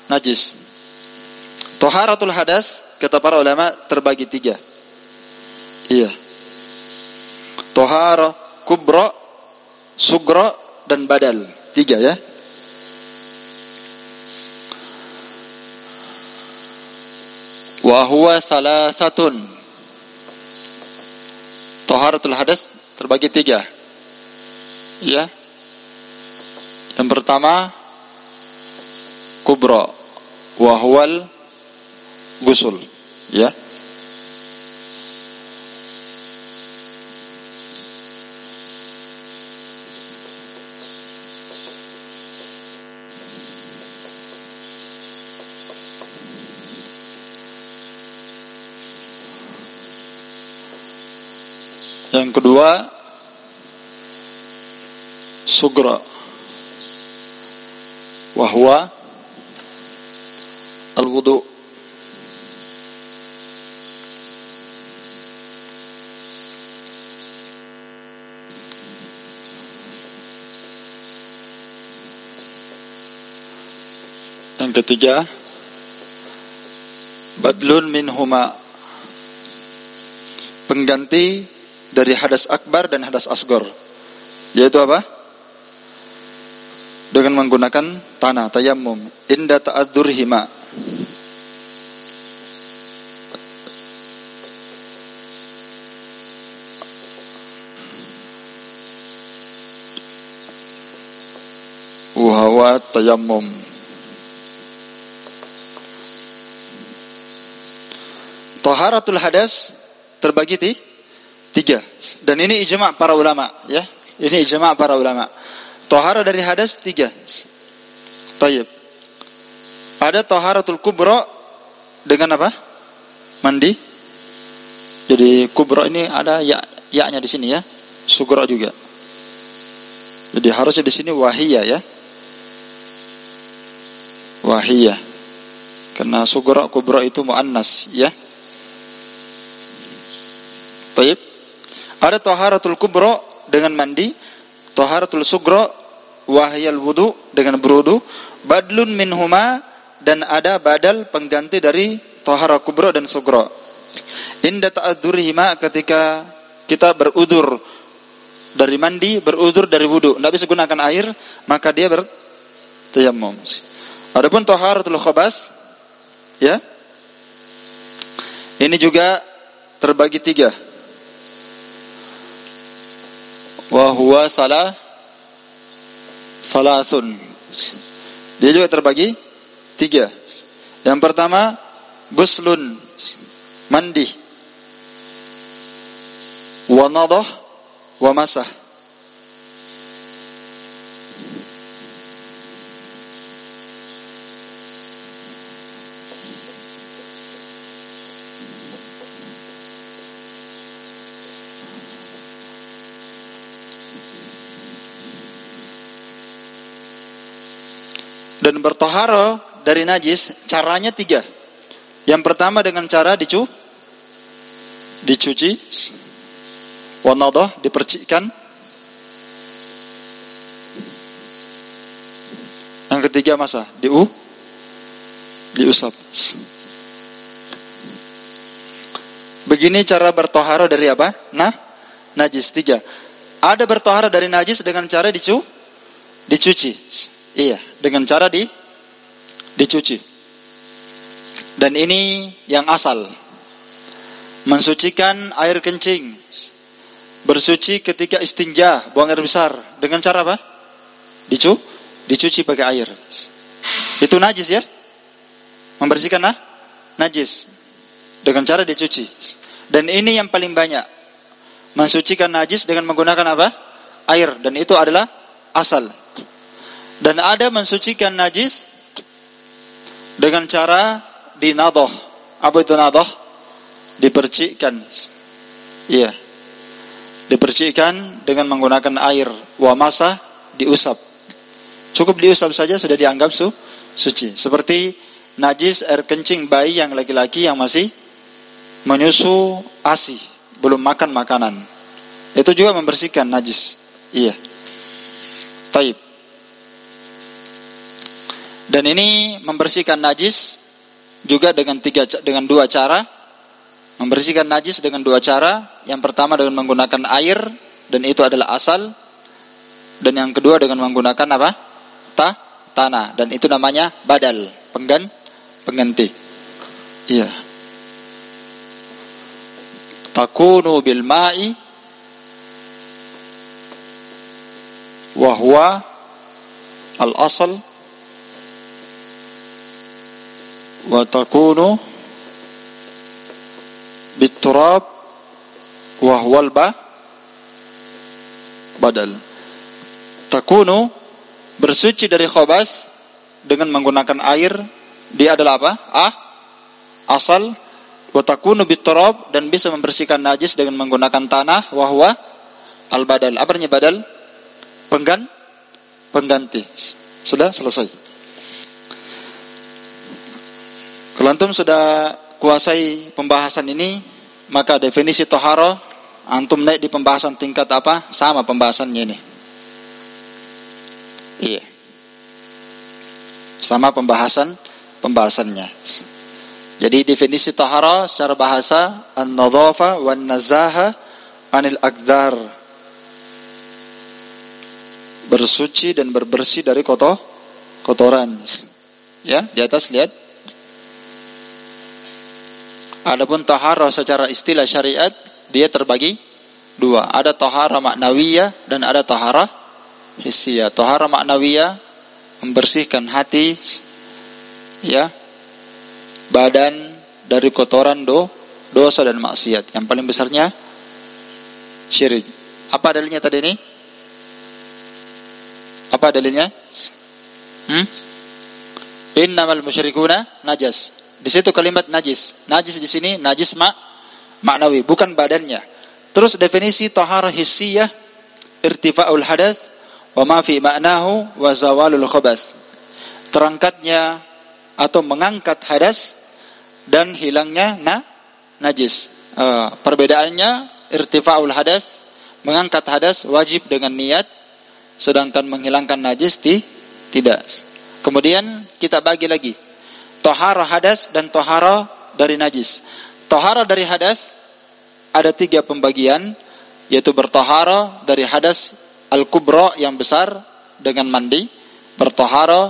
Najis. Taharatul hadas kata para ulama terbagi tiga. Iya. Tahara kubra, sugra dan badal. Tiga ya. Wa huwa salasatun. Taharatul hadas terbagi tiga. Ya. Yang pertama kubra wa huwal gusul, ya. Yang kedua sugra wa huwa al-wudu. Yang ketiga badlun minhuma, pengganti dari hadas akbar dan hadas asgor, yaitu apa? Dengan menggunakan tanah, tayammum, inda ta'adzurhima. Wa tayammum. Taharatul hadas terbagi tiga, dan ini ijma' para ulama ya. Ini ijma' para ulama. Taharah dari hadas tiga. Tayyib. Ada taharatul kubra dengan apa? Mandi. Jadi kubra ini ada ya-nya di sini ya. Sugra juga. Jadi harusnya di sini wahiyah ya. Wahiyah. Karena sugra kubra itu muannas ya. Tayyib. Ada taharatul kubra dengan mandi, taharatul sugra wahyal wudu dengan berwudu, badlun minhuma, dan ada badal pengganti dari tahara kubra dan sugra. Inda ta'adzurihima, ketika kita berudzur dari mandi, berudzur dari wudu, tidak bisa gunakan air, maka dia bertayammum. Adapun taharatul khabas ya, Ini juga terbagi 3. Wa huwa salasun. Dia juga terbagi 3. Yang pertama, guslun, mandi, wa nadah, wa masah. Dan bertoharo dari najis caranya 3. Yang pertama dengan cara dicuci, wanadah, dipercikkan. Yang ketiga masa diusap. Begini cara bertoharo dari apa? Najis 3. Ada bertoharo dari najis dengan cara dicuci. Iya, dengan cara dicuci. Dan ini yang asal. Mensucikan air kencing. Bersuci ketika istinja, buang air besar. Dengan cara apa? Dicuci pakai air. Itu najis ya? Membersihkan najis. Dengan cara dicuci. Dan ini yang paling banyak. Mensucikan najis dengan menggunakan apa? Air. Dan itu adalah asal. Dan ada mensucikan najis dengan cara dinadoh. Apa itu nadoh? Dipercikkan. Iya. Dipercikkan dengan menggunakan air. Wa masah, diusap. Cukup diusap saja sudah dianggap suci. Seperti najis air kencing bayi yang laki-laki yang masih menyusu ASI, belum makan makanan. Itu juga membersihkan najis. Iya. Taib. Dan ini membersihkan najis juga dengan 2 cara. Membersihkan najis dengan 2 cara. Yang pertama dengan menggunakan air, dan itu adalah asal. Dan yang kedua dengan menggunakan apa? Tanah, dan itu namanya badal, pengganti. Iya. Takunu bil ma'i wa huwa al asal. Wa takunu biturab wa huwal badal. Takunu bersuci dari khabas dengan menggunakan air, dia adalah apa? Asal. Wa takunu biturab, dan bisa membersihkan najis dengan menggunakan tanah, wa huwa al badal. Apa artinya badal? Pengganti. Sudah selesai. Kalau antum sudah kuasai pembahasan ini, maka definisi toharo antum naik di pembahasan tingkat apa? Sama pembahasannya ini. Iya. Sama pembahasannya. Jadi definisi toharo secara bahasa an-nadhafa wan nazaha anil aqdar. Bersuci dan berbersih dari kotoran. Ya, di atas lihat. Adapun taharah secara istilah syariat, dia terbagi 2. Ada taharah maknawiyah dan ada taharah hissiyah. Taharah maknawiyah membersihkan hati, ya, badan dari kotoran dosa dan maksiat. Yang paling besarnya syirik. Apa dalilnya tadi ini? Apa dalilnya? Innamal musyrikuna najas. Di situ kalimat najis. Najis di sini najis maknawi, bukan badannya. Terus definisi taharah hissiyah, irtifa'ul hadath wa ma fi ma'nahu wa zawalul khabath. Terangkatnya atau mengangkat hadas dan hilangnya najis. Perbedaannya irtifa'ul hadath, mengangkat hadas wajib dengan niat, sedangkan menghilangkan najis tidak. Kemudian kita bagi lagi taharah hadas dan taharah dari najis. Taharah dari hadas ada 3 pembagian, yaitu bertaharah dari hadas al-kubra yang besar dengan mandi, bertaharah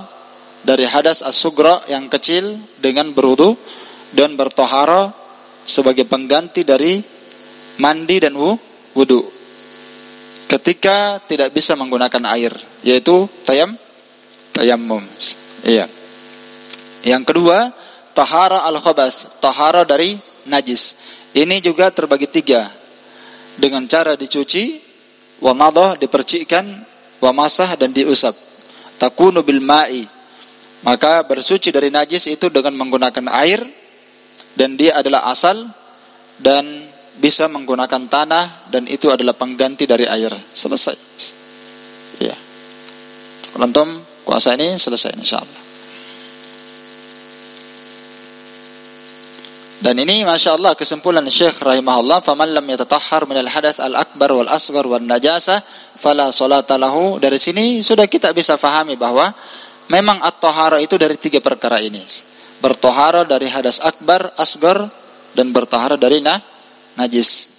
dari hadas as-sugra yang kecil dengan berwudu, dan bertaharah sebagai pengganti dari mandi dan wudu ketika tidak bisa menggunakan air, yaitu tayammum. Iya. Yang kedua, tahara al-khabath, tahara dari najis. Ini juga terbagi 3. Dengan cara dicuci, wa madhah, dipercikkan, wa masah, dan diusap. Takunu bil ma'i. Maka bersuci dari najis itu dengan menggunakan air, dan dia adalah asal, dan bisa menggunakan tanah, dan itu adalah pengganti dari air. Selesai. Ya. Kalau antum kuasa ini selesai insyaallah. Dan ini Masya Allah kesimpulan Syekh rahimahullah, faman lam yatatahhar minal hadath al-akbar wal asghar wal najasah fala salata lahu. Dari sini sudah kita bisa fahami bahwa memang at-tahara itu dari 3 perkara ini. Bertahara dari hadas akbar, asghar, dan bertahara dari najis.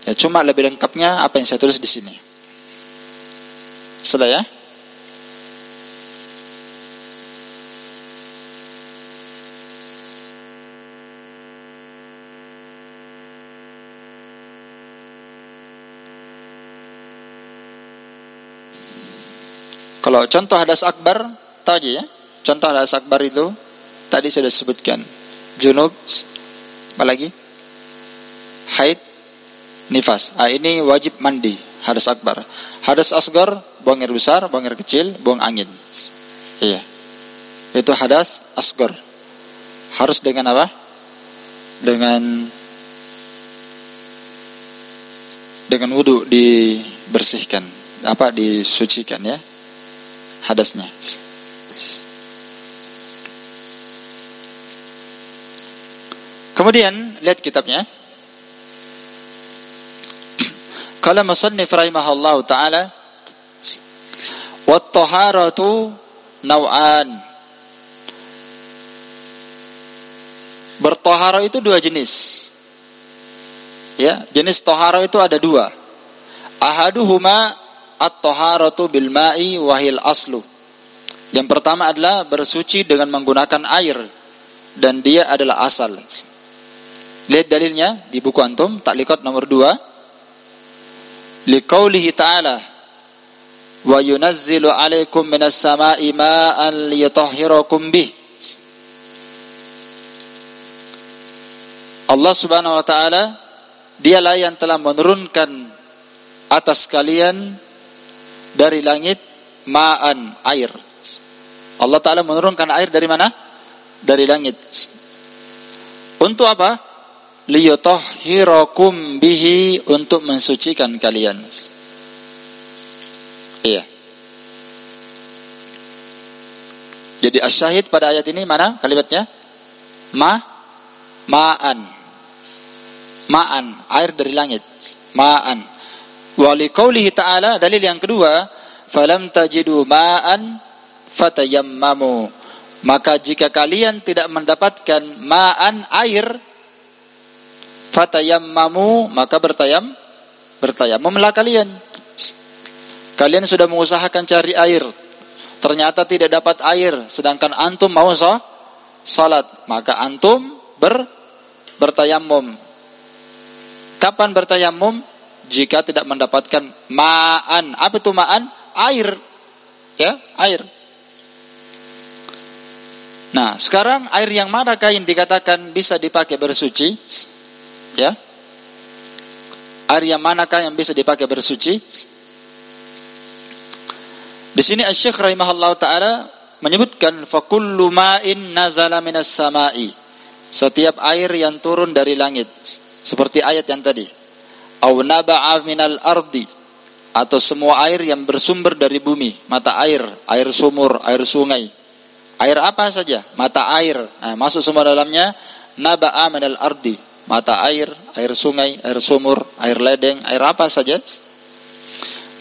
Ya, cuma lebih lengkapnya apa yang saya tulis di sini. Sudah ya? Kalau contoh hadas akbar, tahu aja ya. Contoh hadas akbar itu tadi sudah disebutkan. Junub, apalagi? Haid, nifas. Ini wajib mandi, hadas akbar. Hadas asgar, buang air besar, buang air kecil, buang angin. Iya. Itu hadas asgar. Harus dengan apa? Dengan wudu dibersihkan, disucikan ya hadasnya. Kemudian lihat kitabnya. Qala musannif rahimahullahu taala, wat taharatu naw'an. Bertahara itu 2 jenis. Ya, jenis tahara itu ada 2. Ahaduhuma at-taharatu bil ma'i wahil aslu. Yang pertama adalah bersuci dengan menggunakan air, dan dia adalah asal. Lihat dalilnya di buku antum, Ta'liqat nomor 2. Liqaulihi ta'ala, wa yunazzilu 'alaikum minas sama'i ma'an liyutahhirakum bih. Allah Subhanahu wa taala, dialah yang telah menurunkan atas kalian dari langit ma'an, air. Allah Ta'ala menurunkan air dari mana? Dari langit. Untuk apa? Liyutahhirakum bihi, untuk mensucikan kalian. Iya. Jadi asyahid pada ayat ini mana kalimatnya? Ma'an. Ma'an, air dari langit. Ma'an. Wa liqaulihi ta'ala, dalil yang kedua, falam tajidu ma'an fatayammamu. Maka jika kalian tidak mendapatkan ma'an, air, fatayammamu, maka bertayamumlah kalian. Kalian sudah mengusahakan cari air, ternyata tidak dapat air, sedangkan antum mau salat, maka antum bertayamum. Kapan bertayamum? Jika tidak mendapatkan ma'an. Apa itu ma'an? Air. Ya, air. Nah, sekarang air yang manakah yang dikatakan bisa dipakai bersuci? Ya. Air yang manakah yang bisa dipakai bersuci? Di sini Asy-Syaikh rahimahullahu taala menyebutkan fa kullu ma'in nazala minas sama'i. Setiap air yang turun dari langit, seperti ayat yang tadi. Au naba'a minal ardi, atau semua air yang bersumber dari bumi, mata air, air sumur, air sungai. Air apa saja, mata air. Nah, masuk semua dalamnya naba'a minal ardi. Mata air, air sungai, air sumur, air ledeng, air apa saja.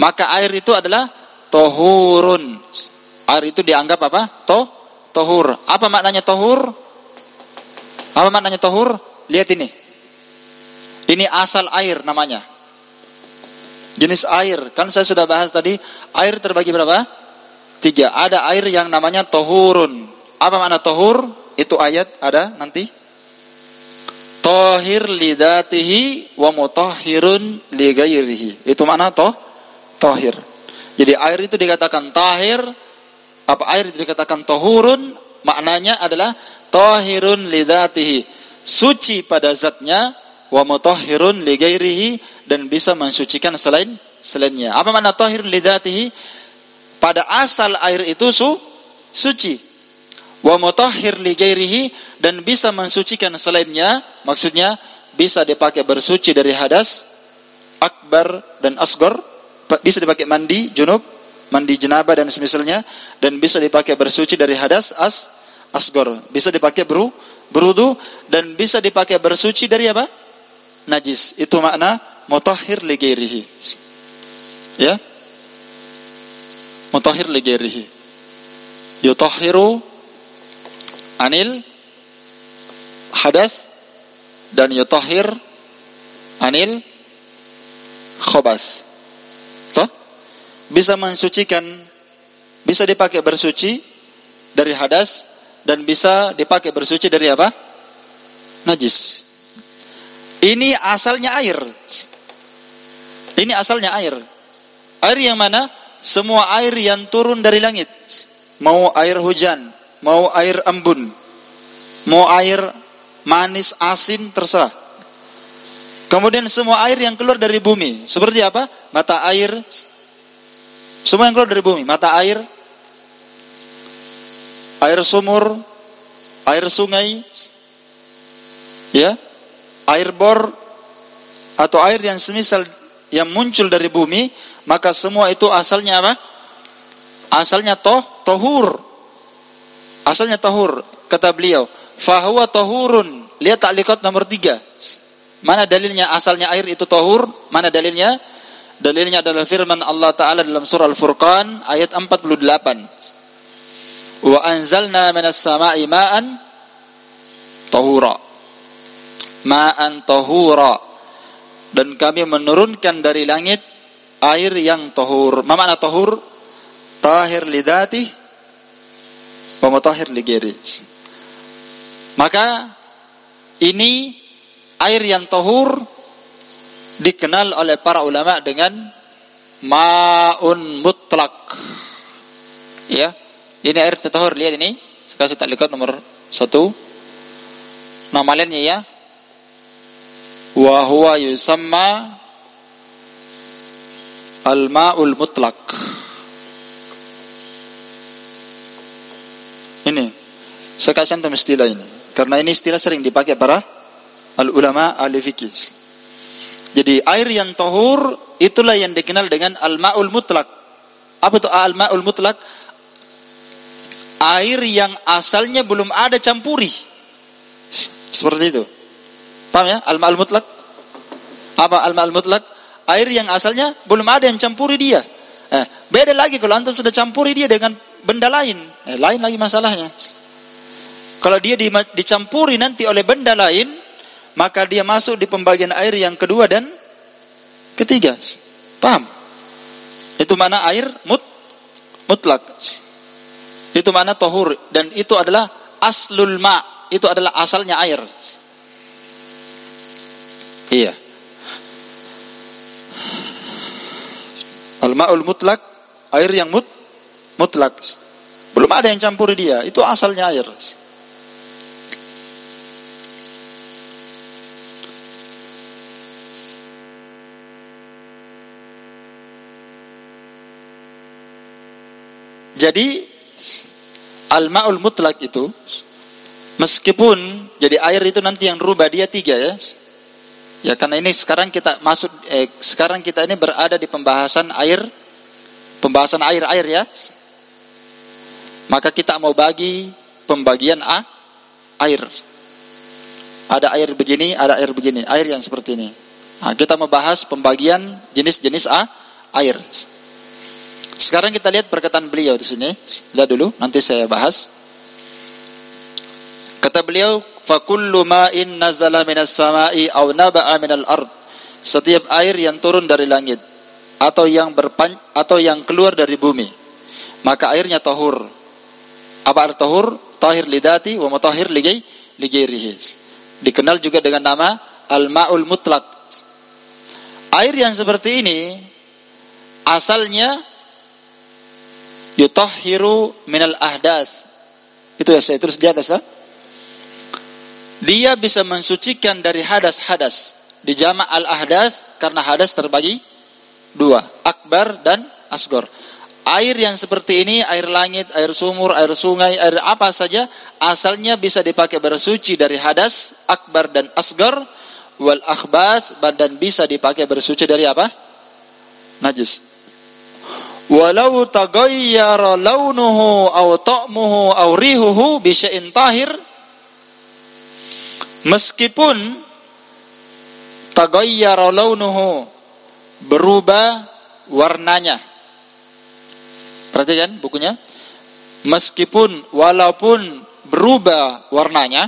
Maka air itu adalah tohurun. Air itu dianggap apa? Tohur. Apa maknanya tohur? Apa maknanya tohur? Lihat ini. Ini asal air namanya. Jenis air. Kan saya sudah bahas tadi. Air terbagi berapa? 3. Ada air yang namanya tohurun. Apa makna tohur? Itu ayat ada nanti. Tahir lidatihi wa mutahhirun li ghairihi. Itu makna tahir. Jadi air itu dikatakan tahir, apa air itu dikatakan tahurun, maknanya adalah tahirun lidatihi, suci pada zatnya, wa mutahhirun li ghairihi, dan bisa mensucikan selainnya. Apa makna tahirun lidatihi? Pada asal air itu suci. Wa mutahhir li ghairihi, dan bisa mensucikan selainnya, maksudnya bisa dipakai bersuci dari hadas akbar dan asghar, bisa dipakai mandi junub, mandi jenabah dan semisalnya, dan bisa dipakai bersuci dari hadas asghar, bisa dipakai berwudu, dan bisa dipakai bersuci dari apa? Najis. Itu makna mutahhir li ghairihi. Ya. Mutahhir li ghairihi. Yutahhiru anil hadas dan yutahhir anil khobas. Toh? Bisa mensucikan, bisa dipakai bersuci dari hadas, dan bisa dipakai bersuci dari apa? Najis. Ini asalnya air. Ini asalnya air. Air yang mana? Semua air yang turun dari langit. Mau air hujan, mau air embun, mau air manis, asin, terserah. Kemudian semua air yang keluar dari bumi, seperti apa? Mata air, semua yang keluar dari bumi, mata air, air sumur, air sungai, ya, air bor, atau air yang semisal yang muncul dari bumi, maka semua itu asalnya apa? Asalnya tohur. Asalnya tahur, kata beliau, fahuwa tahurun. Lihat ta'liqat nomor 3. Mana dalilnya asalnya air itu tahur? Mana dalilnya? Dalilnya adalah firman Allah Ta'ala dalam surah Al-Furqan ayat 48. Wa anzalna minas sama'i ma'an tahura. Ma'an tahura. Dan kami menurunkan dari langit air yang tahur. Ma makna tahur? Tahir lidatih wa mutahhir li ghairihi. Maka ini air yang tahur dikenal oleh para ulama dengan ma'un mutlak. Ya, ini air tahur. Lihat ini, sekarang saya lihat nomor 1. Nama lainnya ya, wa huwa yusamma al-ma'ul mutlak. Ini saya kasih antum istilah ini, karena ini istilah sering dipakai para al-ulama ahli fikih. Jadi air yang tahur itulah yang dikenal dengan al-ma'ul mutlak. Apa itu al-ma'ul mutlak? Air yang asalnya belum ada campuri. Seperti itu. Paham ya? Al-ma'ul mutlak. Apa al-ma'ul mutlak? Air yang asalnya belum ada yang campuri dia. Beda lagi kalau antum sudah campuri dia dengan benda lain. Lain lagi masalahnya. Kalau dia dicampuri nanti oleh benda lain, maka dia masuk di pembagian air yang kedua dan ketiga. Paham? Itu mana air mutlak. Itu mana tahur, dan itu adalah aslul ma, itu adalah asalnya air. Iya. Al-ma'ul mutlak, air yang mutlak. Belum ada yang campuri dia, itu asalnya air. Jadi al-ma'ul mutlak itu, meskipun jadi air itu nanti yang rubah dia 3 ya. Ya, karena ini sekarang kita masuk sekarang kita ini berada di pembahasan air ya. Maka kita mau bagi pembagian air. Ada air begini, ada air begini, air yang seperti ini. Nah, kita mau bahas pembagian jenis-jenis air. Sekarang kita lihat perkataan beliau di sini. Lihat dulu, nanti saya bahas. Kata beliau, fa kullu ma'in nazala minas sama'i aw naba'a minal ard. Setiap air yang turun dari langit atau yang keluar dari bumi, maka airnya tahur. Apa arti tahur? Tahir lidati wa mutahhir li ghairihi. Dikenal juga dengan nama al-ma'ul mutlak. Air yang seperti ini asalnya yutahhiru minal ahdath. Itu ya, saya terus di atas. Dia bisa mensucikan dari hadas-hadas. Dijama' al-ahdath karena hadas terbagi dua, akbar dan asgor. Air yang seperti ini, air langit, air sumur, air sungai, air apa saja, asalnya bisa dipakai bersuci dari hadas, akbar dan asgor, wal akhbath, dan bisa dipakai bersuci dari apa? Najis. Walau taghayyara launuhu aw ta'muhu aw rihuhu bi syai'in tahir, meskipun taghayyara launuhu, berubah warnanya. Perhatikan bukunya. Meskipun, walaupun berubah warnanya,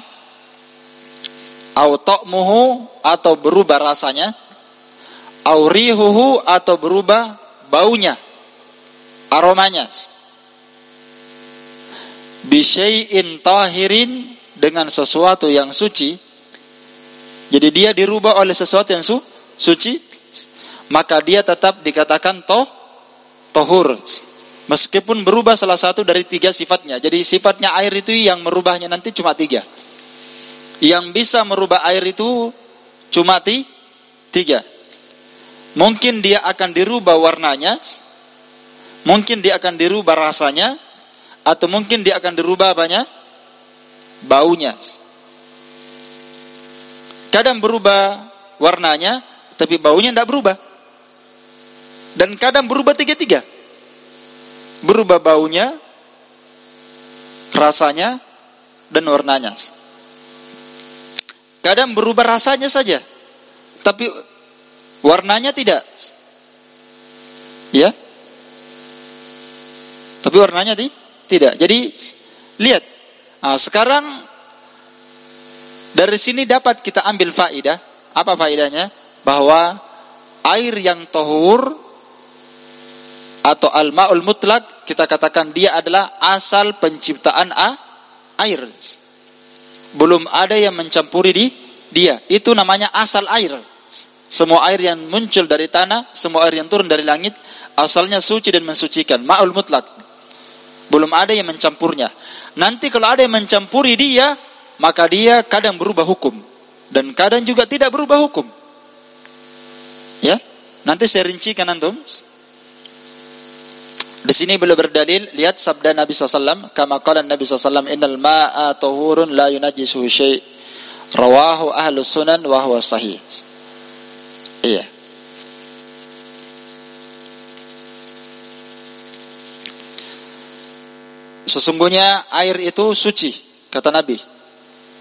au ta'muhu, atau berubah rasanya, au rihuhu, atau berubah baunya, aromanya, bi syai'in tahirin, dengan sesuatu yang suci. Jadi dia dirubah oleh sesuatu yang suci, maka dia tetap dikatakan tohur. Meskipun berubah salah satu dari tiga sifatnya. Jadi sifatnya air itu yang merubahnya nanti cuma tiga. Yang bisa merubah air itu cuma tiga. Mungkin dia akan dirubah warnanya, mungkin dia akan dirubah rasanya, atau mungkin dia akan dirubah apanya? Baunya. Kadang berubah warnanya, tapi baunya tidak berubah. Dan kadang berubah tiga-tiga. Berubah baunya, rasanya, dan warnanya. Kadang berubah rasanya saja, tapi warnanya tidak. Ya? Tapi warnanya tidak. Jadi lihat. Nah, sekarang dari sini dapat kita ambil faidah. Apa faidahnya? Bahwa air yang tahur atau al-ma'ul mutlak, kita katakan dia adalah asal penciptaan air. Belum ada yang mencampuri dia. Itu namanya asal air. Semua air yang muncul dari tanah, semua air yang turun dari langit, asalnya suci dan mensucikan. Ma'ul mutlak. Belum ada yang mencampurnya. Nanti kalau ada yang mencampuri dia, maka dia kadang berubah hukum. Dan kadang juga tidak berubah hukum. Ya, nanti saya rincikan antum. Di sini beliau berdalil, lihat sabda Nabi SAW, kama qala Nabi SAW, innal ma'a tahurun la yunajjisuhu syai', rawahu ahlus sunan wa huwa sahih. Iya. Sesungguhnya air itu suci, kata Nabi.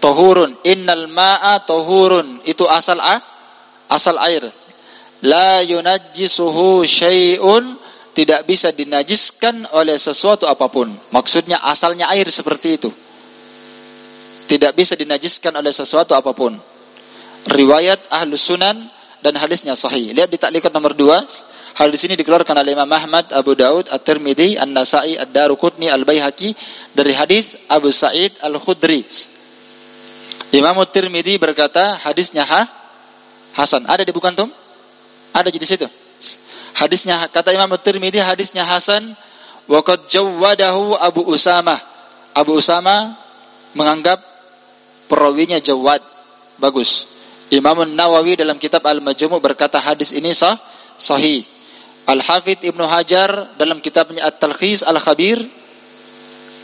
Tahurun, innal ma'a tahurun, itu asal air. La yunajjisuhu syai'un, tidak bisa dinajiskan oleh sesuatu apapun. Maksudnya asalnya air seperti itu. Tidak bisa dinajiskan oleh sesuatu apapun. Riwayat Ahlus Sunan dan hadisnya sahih. Lihat di taklikat nomor 2. Hadis ini dikeluarkan oleh Imam Ahmad, Abu Daud, At-Tirmidzi, An-Nasa'i, Ad-Daruqutni, Al-Baihaqi dari hadis Abu Sa'id Al-Khudri. Imam At-Tirmidzi berkata hadisnya hasan. Ada di buku antum? Ada di situ. Hadisnya, kata Imam At-Tirmidzi, hadisnya hasan. Wa qad jawwadahu Abu Usamah. Abu Usamah menganggap perawinya jawad, bagus. Imam Nawawi dalam kitab Al-Majmu' berkata hadis ini sahih. Al-Hafidz Ibnu Hajar dalam kitabnya At-Talkhis Al-Khabir,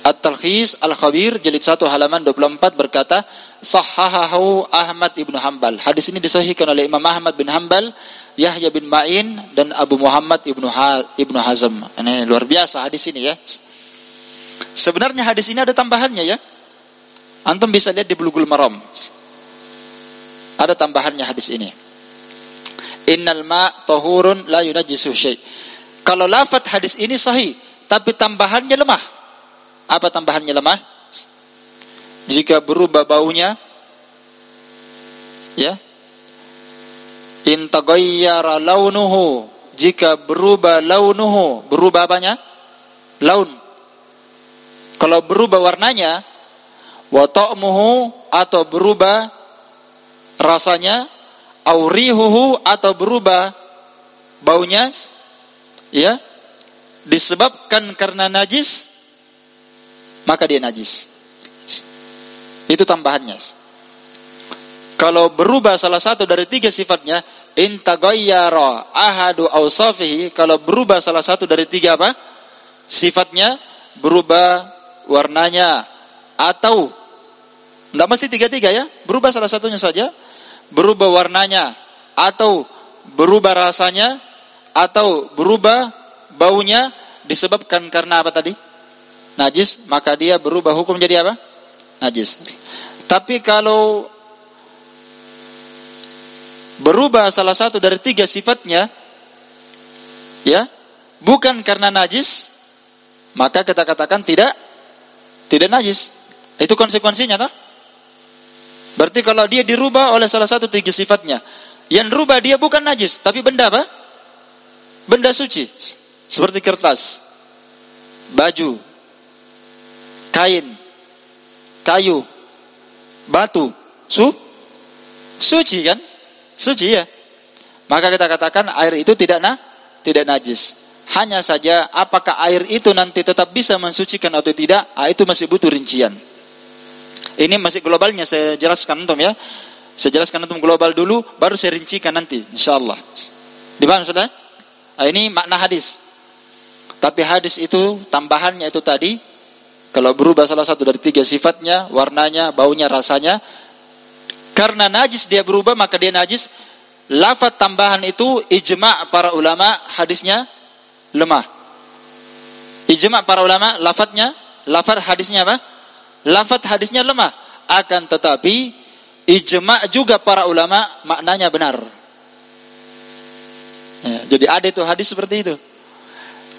At-Talkhis Al-Khabir jilid 1 halaman 24 berkata sahahahu Ahmad Ibnu Hanbal. Hadis ini disahihkan oleh Imam Ahmad bin Hanbal, Yahya bin Ma'in, dan Abu Muhammad Ibnu Hazm. Ini luar biasa hadis ini ya. Sebenarnya hadis ini ada tambahannya ya. Antum bisa lihat di Bulughul Maram. Ada tambahannya hadis ini. Innal ma' tahurun la yunajjisuhu syai'. Kalau lafaz hadis ini sahih, tapi tambahannya lemah. Apa tambahannya lemah? Jika berubah baunya, ya. In taghayyara launuhu, jika berubah launuhu, berubah apanya? Laun. Kalau berubah warnanya, wa ta'muhu, atau berubah rasanya, aurihuhu atau berubah baunya, ya, disebabkan karena najis, maka dia najis. Itu tambahannya. Kalau berubah salah satu dari 3 sifatnya, in taghayyara ahadu awsafihi, kalau berubah salah satu dari 3 apa? Sifatnya, berubah warnanya, atau tidak mesti 3-3 ya, berubah salah satunya saja, berubah warnanya, atau berubah rasanya, atau berubah baunya, disebabkan karena apa tadi? Najis, maka dia berubah hukum jadi apa? Najis. Tapi kalau berubah salah satu dari 3 sifatnya, ya, bukan karena najis, maka kita katakan tidak najis. Itu konsekuensinya, toh? Berarti kalau dia dirubah oleh salah satu 3 sifatnya, yang rubah dia bukan najis, tapi benda apa? Benda suci. Seperti kertas, baju, kain, kayu, batu, suci kan? Suci ya. Maka kita katakan air itu tidak najis. Hanya saja apakah air itu nanti tetap bisa mensucikan atau tidak, itu masih butuh rincian. Ini masih globalnya saya jelaskan antum ya. Saya jelaskan antum global dulu, baru saya rincikan nanti insyaallah. Dipaham sudah? Ini makna hadis. Tapi hadis itu tambahannya itu tadi, kalau berubah salah satu dari 3 sifatnya, warnanya, baunya, rasanya, karena najis dia berubah, maka dia najis. Lafaz tambahan itu ijma' para ulama, hadisnya lemah. Ijma' para ulama, lafaz hadisnya apa? Lafaz hadisnya lemah. Akan tetapi ijma' juga para ulama, maknanya benar. Ya, jadi ada itu hadis seperti itu.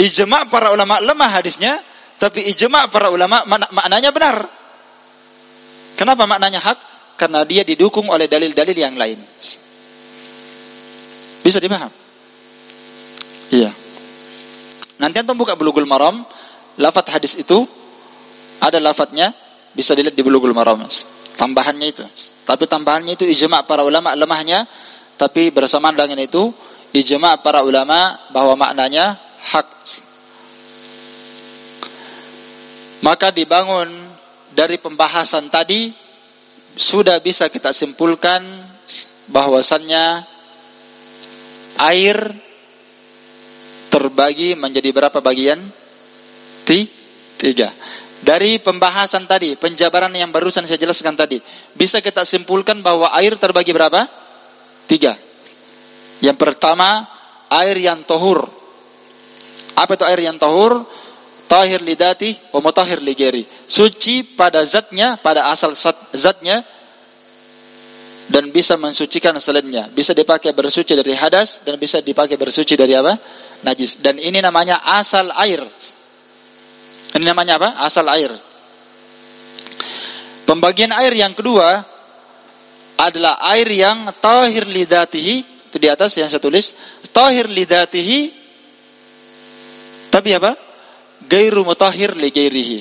Ijma' para ulama lemah hadisnya, tapi ijma' para ulama maknanya benar. Kenapa maknanya hak? Karena dia didukung oleh dalil-dalil yang lain. Bisa dipaham? Iya. Nanti antum buka Bulughul Maram, lafaz hadis itu ada lafaznya, bisa dilihat di Bulughul Maram. Tambahannya itu. Tapi tambahannya itu ijma' para ulama lemahnya, tapi bersamaan dengan itu ijma' para ulama bahwa maknanya hak. Maka dibangun dari pembahasan tadi, sudah bisa kita simpulkan bahwasannya air terbagi menjadi berapa bagian? 3. Dari pembahasan tadi, penjabaran yang barusan saya jelaskan tadi, bisa kita simpulkan bahwa air terbagi berapa? 3. Yang pertama, air yang tahur. Apa itu air yang tahur? Tahir lidati wa mutahhir li ghairi. Suci pada zatnya, pada asal zatnya, dan bisa mensucikan selainnya. Bisa dipakai bersuci dari hadas dan bisa dipakai bersuci dari apa? Najis. Dan ini namanya asal air. Ini namanya apa? Asal air. Pembagian air yang kedua adalah air yang tahir lidatihi. Itu di atas yang saya tulis. Tahir lidatihi. Tapi apa? Gairu mutahhir li ghairihi.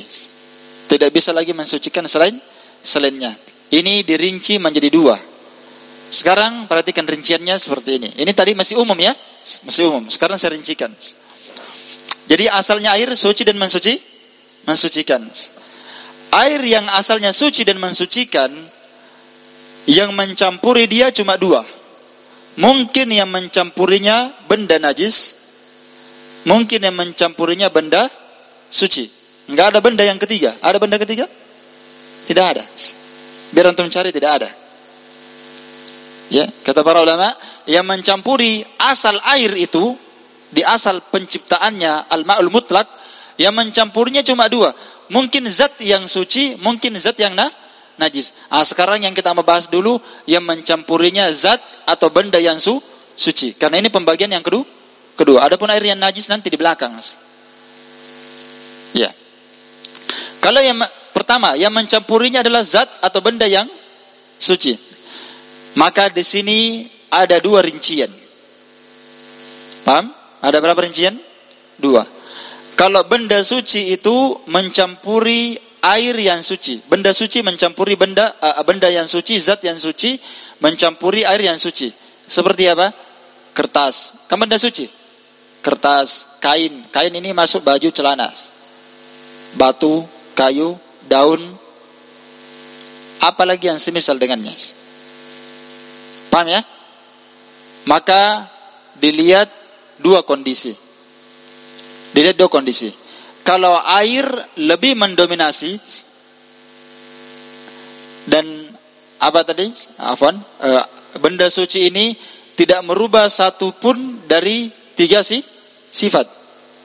Tidak bisa lagi mensucikan selainnya. Ini dirinci menjadi 2. Sekarang perhatikan rinciannya seperti ini. Ini tadi masih umum ya? Masih umum. Sekarang saya rincikan. Jadi asalnya air suci dan mensucikan. Air yang asalnya suci dan mensucikan, yang mencampuri dia cuma 2. Mungkin yang mencampurinya benda najis, mungkin yang mencampurinya benda suci. Enggak ada benda yang ketiga. Ada benda ketiga? Tidak ada. Biar antum cari, tidak ada. Ya, kata para ulama, yang mencampuri asal air itu, di asal penciptaannya al-ma'ul mutlak, yang mencampurnya cuma 2. Mungkin zat yang suci, mungkin zat yang najis. Sekarang yang kita mau bahas dulu, yang mencampurinya zat atau benda yang suci. Karena ini pembagian yang kedua. Adapun air yang najis nanti di belakang. Ya. Kalau yang pertama, yang mencampurinya adalah zat atau benda yang suci, maka di sini ada 2 rincian. Paham? Ada berapa rincian? 2. Kalau benda suci itu mencampuri air yang suci. Benda suci mencampuri benda yang suci, zat yang suci mencampuri air yang suci. Seperti apa? Kertas. Kan benda suci. Kertas, kain. Kain ini masuk baju, celana. Batu, kayu, daun, apalagi yang semisal dengannya. Paham ya? Maka dilihat dua kondisi. Kalau air lebih mendominasi dan benda suci ini tidak merubah satupun dari tiga sifat.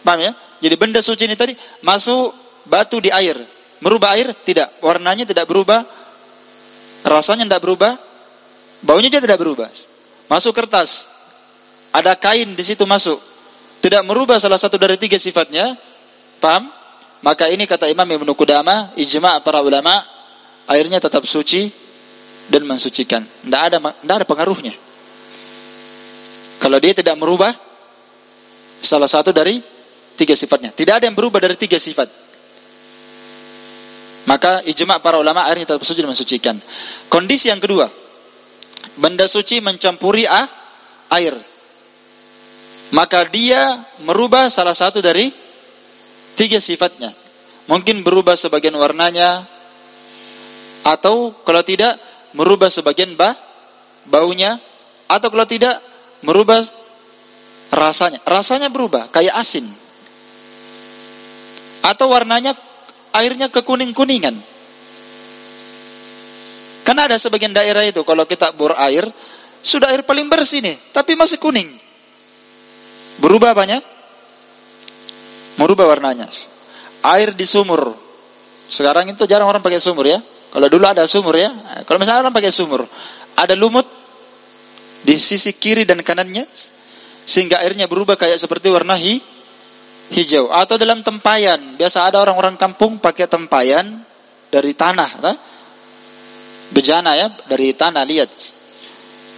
Paham ya? Jadi benda suci ini tadi masuk batu di air, merubah air? Tidak. Warnanya tidak berubah, rasanya tidak berubah, baunya juga tidak berubah. Masuk kertas, ada kain di situ masuk, tidak merubah salah satu dari tiga sifatnya. Paham? Maka ini kata Imam Ibnu Qudamah, ijma' para ulama, airnya tetap suci dan mensucikan. Tidak ada pengaruhnya. Kalau dia tidak merubah salah satu dari tiga sifatnya, tidak ada yang berubah dari tiga sifat, maka ijma' para ulama airnya tetap suci dan mensucikan. Kondisi yang kedua, benda suci mencampuri air, maka dia merubah salah satu dari tiga sifatnya. Mungkin berubah sebagian warnanya, atau kalau tidak merubah sebagian baunya, atau kalau tidak merubah rasanya. Rasanya berubah kayak asin, atau warnanya airnya kekuning-kuningan. Karena ada sebagian daerah itu kalau kita bor air, sudah air paling bersih nih, tapi masih kuning. Berubah banyak, merubah warnanya. Air di sumur, sekarang itu jarang orang pakai sumur ya. Kalau dulu ada sumur ya. Kalau misalnya orang pakai sumur, ada lumut di sisi kiri dan kanannya, sehingga airnya berubah kayak seperti warna hijau. Atau dalam tempayan, biasa ada orang-orang kampung pakai tempayan dari tanah, bejana ya, dari tanah. Lihat,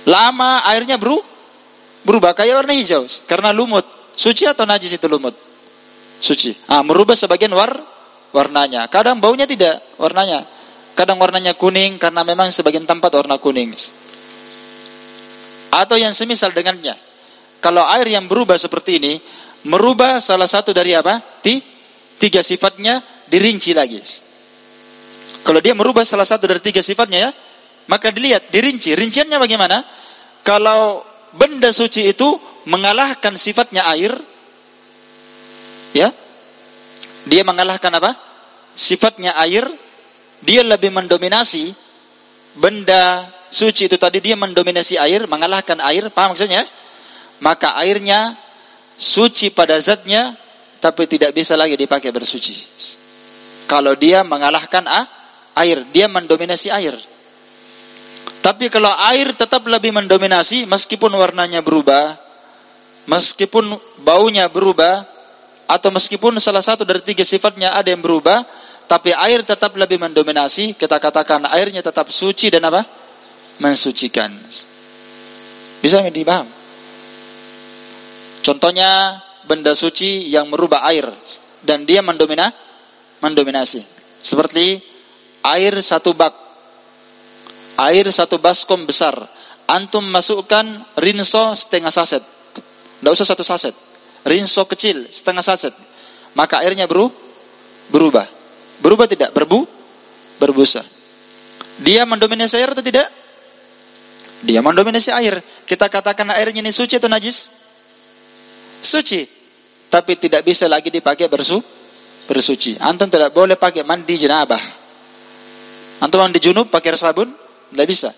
lama airnya berubah kayak warna hijau karena lumut. Suci atau najis itu lumut? Suci. Merubah sebagian warnanya. Kadang baunya tidak, warnanya. Kadang warnanya kuning karena memang sebagian tempat warna kuning. Atau yang semisal dengannya. Kalau air yang berubah seperti ini, merubah salah satu dari tiga sifatnya, dirinci lagi. Kalau dia merubah salah satu dari tiga sifatnya ya, maka dilihat, dirinci. Rinciannya bagaimana? Kalau benda suci itu mengalahkan sifatnya air, ya, dia mengalahkan sifatnya air, dia lebih mendominasi benda suci itu tadi, dia mendominasi air, mengalahkan air. Paham maksudnya? Maka airnya suci pada zatnya, tapi tidak bisa lagi dipakai bersuci. Kalau dia mengalahkan air, dia mendominasi air. Tapi kalau air tetap lebih mendominasi, meskipun warnanya berubah, meskipun baunya berubah, atau meskipun salah satu dari tiga sifatnya ada yang berubah, tapi air tetap lebih mendominasi, kita katakan airnya tetap suci dan mensucikan. Bisa dipaham? Contohnya benda suci yang merubah air dan dia mendominasi. Seperti air satu bak, air satu baskom besar, antum masukkan rinso setengah saset, tidak usah satu saset, rinso kecil setengah saset, maka airnya berubah tidak? Berbusa. Dia mendominasi air atau tidak? Dia mendominasi air. Kita katakan airnya ini suci atau najis? Suci, tapi tidak bisa lagi dipakai bersuci. Antum tidak boleh pakai mandi janabah. Antum mandi junub pakai sabun, tidak bisa.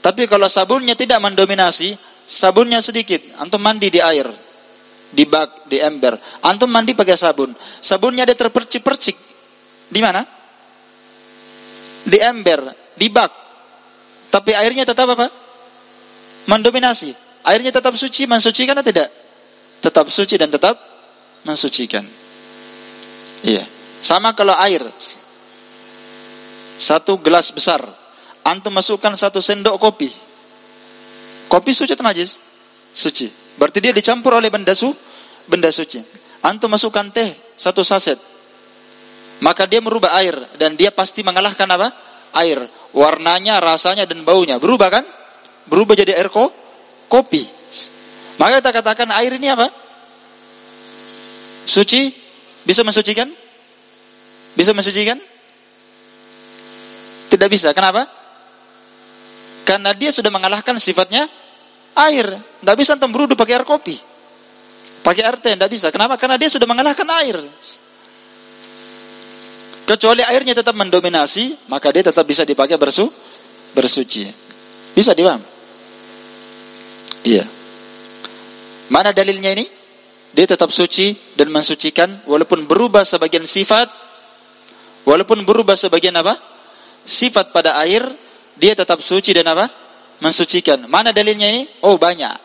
Tapi kalau sabunnya tidak mendominasi, sabunnya sedikit, antum mandi di air, di bak, di ember, antum mandi pakai sabun, sabunnya ada terpercik-percik. Di mana? Di ember, di bak. Tapi airnya tetap mendominasi. Airnya tetap suci, mensucikan atau tidak? Tetap suci dan tetap mensucikan. Iya. Sama kalau air, satu gelas besar, antum masukkan satu sendok kopi. Kopi suci atau najis? Suci. Berarti dia dicampur oleh benda suci. Antum masukkan teh satu saset. maka dia merubah air dan dia pasti mengalahkan apa? Air. Warnanya, rasanya dan baunya berubah kan? Berubah jadi air kopi. Maka kita katakan air ini apa? Suci? Bisa mensucikan? Bisa mensucikan? Tidak bisa. Kenapa? Karena dia sudah mengalahkan sifatnya air. Tidak bisa antum berudu pakai air kopi, pakai air teh, tidak bisa. Kenapa? Karena dia sudah mengalahkan air. Kecuali airnya tetap mendominasi, maka dia tetap bisa dipakai bersuci. Bisa dipaham? Iya. Mana dalilnya ini? Dia tetap suci dan mensucikan, walaupun berubah sebagian sifat, walaupun berubah sebagian apa? Sifat pada air, dia tetap suci dan apa? Mensucikan. Mana dalilnya ini? Oh, banyak.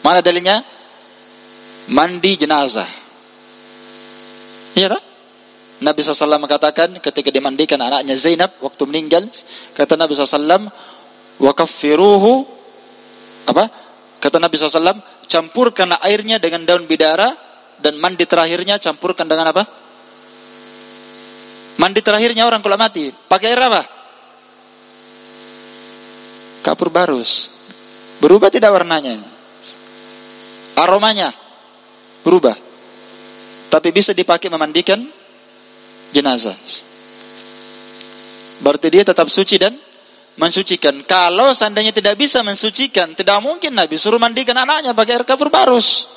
Mana dalilnya? Mandi jenazah. Iya tak? Nabi SAW mengatakan ketika dimandikan anaknya Zainab waktu meninggal, kata Nabi SAW, wakaffiruhu, apa? Kata Nabi SAW, campurkan airnya dengan daun bidara, dan mandi terakhirnya campurkan dengan apa? Mandi terakhirnya orang kalau mati pakai air apa? Kapur barus. Berubah tidak warnanya? Aromanya berubah. Tapi bisa dipakai memandikan jenazah. Berarti dia tetap suci dan mensucikan. Kalau seandainya tidak bisa mensucikan, tidak mungkin Nabi suruh mandikan anaknya pakai air kapur barus.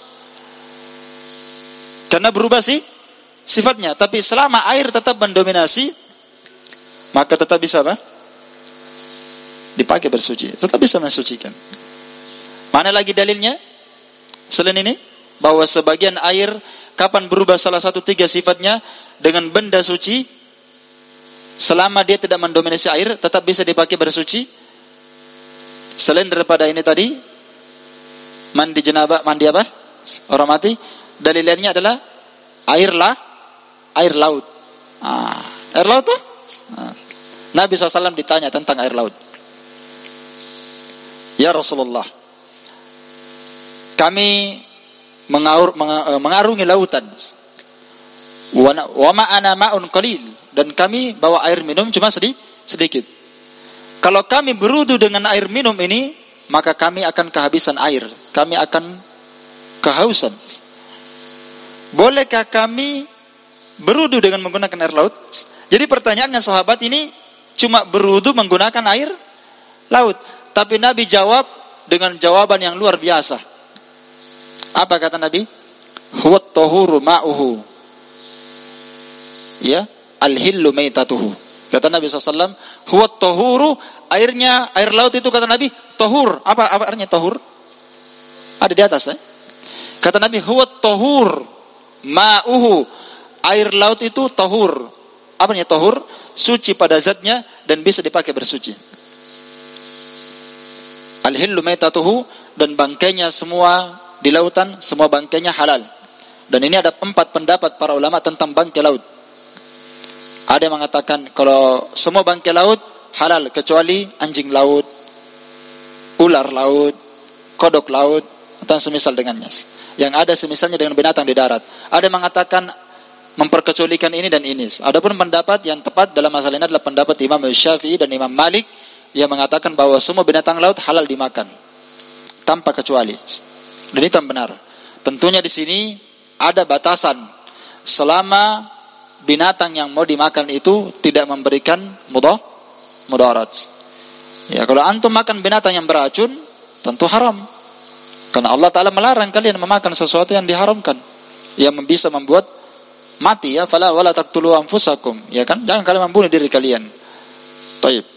Karena berubah sih sifatnya. Tapi selama air tetap mendominasi, maka tetap bisa apa? Dipakai bersuci. Tetap bisa mensucikan. Mana lagi dalilnya? Selain ini, bahwa sebagian air kapan berubah salah satu tiga sifatnya dengan benda suci, selama dia tidak mendominasi air, tetap bisa dipakai bersuci. Selain daripada ini tadi, mandi jenabah, mandi apa? Orang mati. Dalilnya adalah air laut. Air laut tuh? Nabi SAW ditanya tentang air laut. Ya Rasulullah, kami mengarungi lautan. Wa ma'ana ma'un qalil, dan kami bawa air minum cuma sedikit. Kalau kami berudu dengan air minum ini, maka kami akan kehabisan air. Kami akan kehausan. Bolehkah kami berudu dengan menggunakan air laut? Jadi pertanyaannya sahabat ini cuma berudu menggunakan air laut. Tapi Nabi jawab dengan jawaban yang luar biasa. Apa kata Nabi? Huwat tahuru ma'uhu, ya, al-hillu maitatuhu. Kata Nabi SAW, huwat tahuru, airnya, air laut itu kata Nabi, tahur. Apa artinya tahur? Ada di atas. Kata Nabi, huwat tahur ma'uhu, air laut itu tahur. Apa artinya tahur? Suci pada zatnya dan bisa dipakai bersuci. Al-hillu maitatuhu, dan bangkainya semua di lautan, semua bangkainya halal. Dan ini ada 4 pendapat para ulama tentang bangkai laut. Ada yang mengatakan kalau semua bangkai laut halal kecuali anjing laut, ular laut, kodok laut, atau semisal dengannya. Yang ada semisalnya dengan binatang di darat. Ada yang mengatakan memperkecualikan ini dan ini. Adapun pendapat yang tepat dalam masalah ini adalah pendapat Imam Syafi'i dan Imam Malik, yang mengatakan bahwa semua binatang laut halal dimakan tanpa kecuali. Dan itu yang benar. Tentunya di sini ada batasan. Selama binatang yang mau dimakan itu tidak memberikan mudarat. Ya, kalau antum makan binatang yang beracun, tentu haram. Karena Allah Ta'ala melarang kalian memakan sesuatu yang diharamkan, yang bisa membuat mati, ya. Fala wala taqtulu anfusakum, ya kan? Jangan kalian membunuh diri kalian. Baik.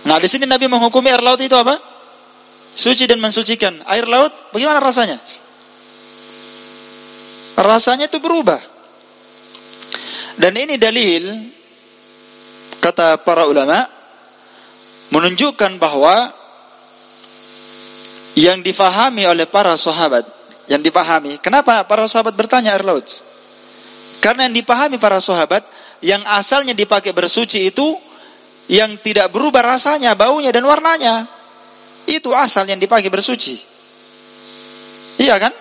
Nah, di sini Nabi menghukumi air laut itu apa? Suci dan mensucikan. Air laut bagaimana rasanya? Rasanya itu berubah. Dan ini dalil, kata para ulama, menunjukkan bahwa yang difahami oleh para sahabat, yang dipahami. Kenapa para sahabat bertanya air laut? Karena yang dipahami para sahabat, yang asalnya dipakai bersuci itu yang tidak berubah rasanya, baunya dan warnanya. Itu asal yang dipakai bersuci. Iya kan?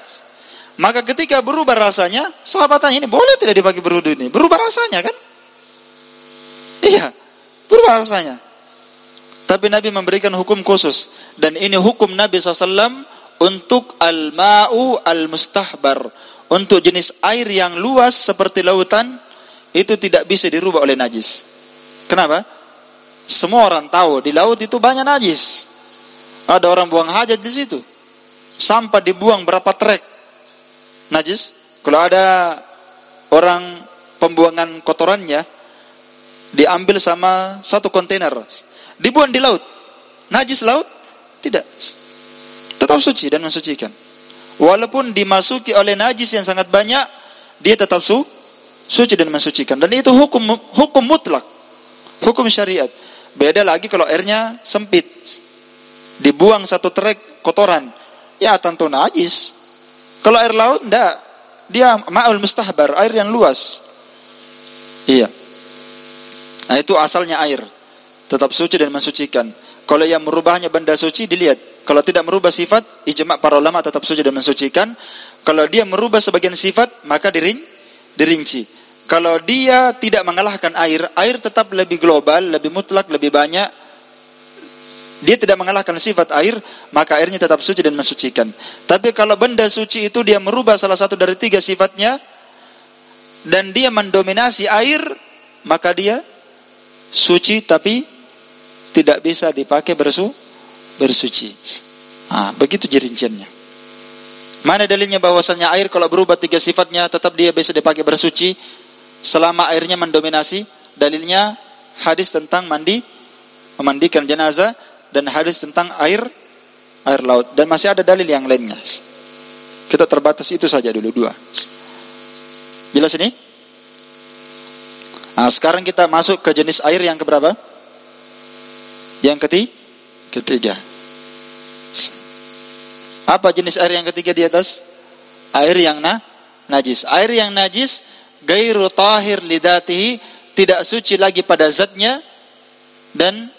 Maka ketika berubah rasanya, sahabat tanya, ini boleh tidak dipakai berwudu ini? Berubah rasanya kan? Iya, berubah rasanya. Tapi Nabi memberikan hukum khusus. Dan ini hukum Nabi SAW untuk al-ma'u al-mustahbar. Untuk jenis air yang luas seperti lautan, itu tidak bisa dirubah oleh najis. Kenapa? Semua orang tahu, di laut itu banyak najis. Ada orang buang hajat di situ. Sampah dibuang berapa trek najis. Kalau ada orang pembuangan kotorannya diambil sama satu kontainer, dibuang di laut, najis laut? Tidak, tetap suci dan mensucikan. Walaupun dimasuki oleh najis yang sangat banyak, dia tetap suci dan mensucikan. Dan itu hukum mutlak, hukum syariat. Beda lagi kalau airnya sempit, dibuang satu trek kotoran, ya tentu najis. Kalau air laut, enggak. Dia ma'ul mustahbar, air yang luas. Iya. Nah, itu asalnya air. Tetap suci dan mensucikan. Kalau yang merubahnya benda suci, dilihat. Kalau tidak merubah sifat, ijma' para ulama tetap suci dan mensucikan. Kalau dia merubah sebagian sifat, maka dirinci. Kalau dia tidak mengalahkan air, air tetap lebih global, lebih mutlak, lebih banyak. Dia tidak mengalahkan sifat air, maka airnya tetap suci dan mensucikan. Tapi kalau benda suci itu dia merubah salah satu dari 3 sifatnya, dan dia mendominasi air, maka dia suci tapi tidak bisa dipakai bersuci. Begitu rinciannya. Mana dalilnya bahwasanya air kalau berubah 3 sifatnya tetap dia bisa dipakai bersuci selama airnya mendominasi? Dalilnya hadis tentang memandikan jenazah, dan hadis tentang air laut, dan masih ada dalil yang lainnya. Kita terbatas itu saja dulu 2. Jelas ini? Nah, sekarang kita masuk ke jenis air yang keberapa? Yang ketiga. Apa jenis air yang ketiga di atas? Air yang najis. Air yang najis gairu tahir lidatihi, tidak suci lagi pada zatnya, dan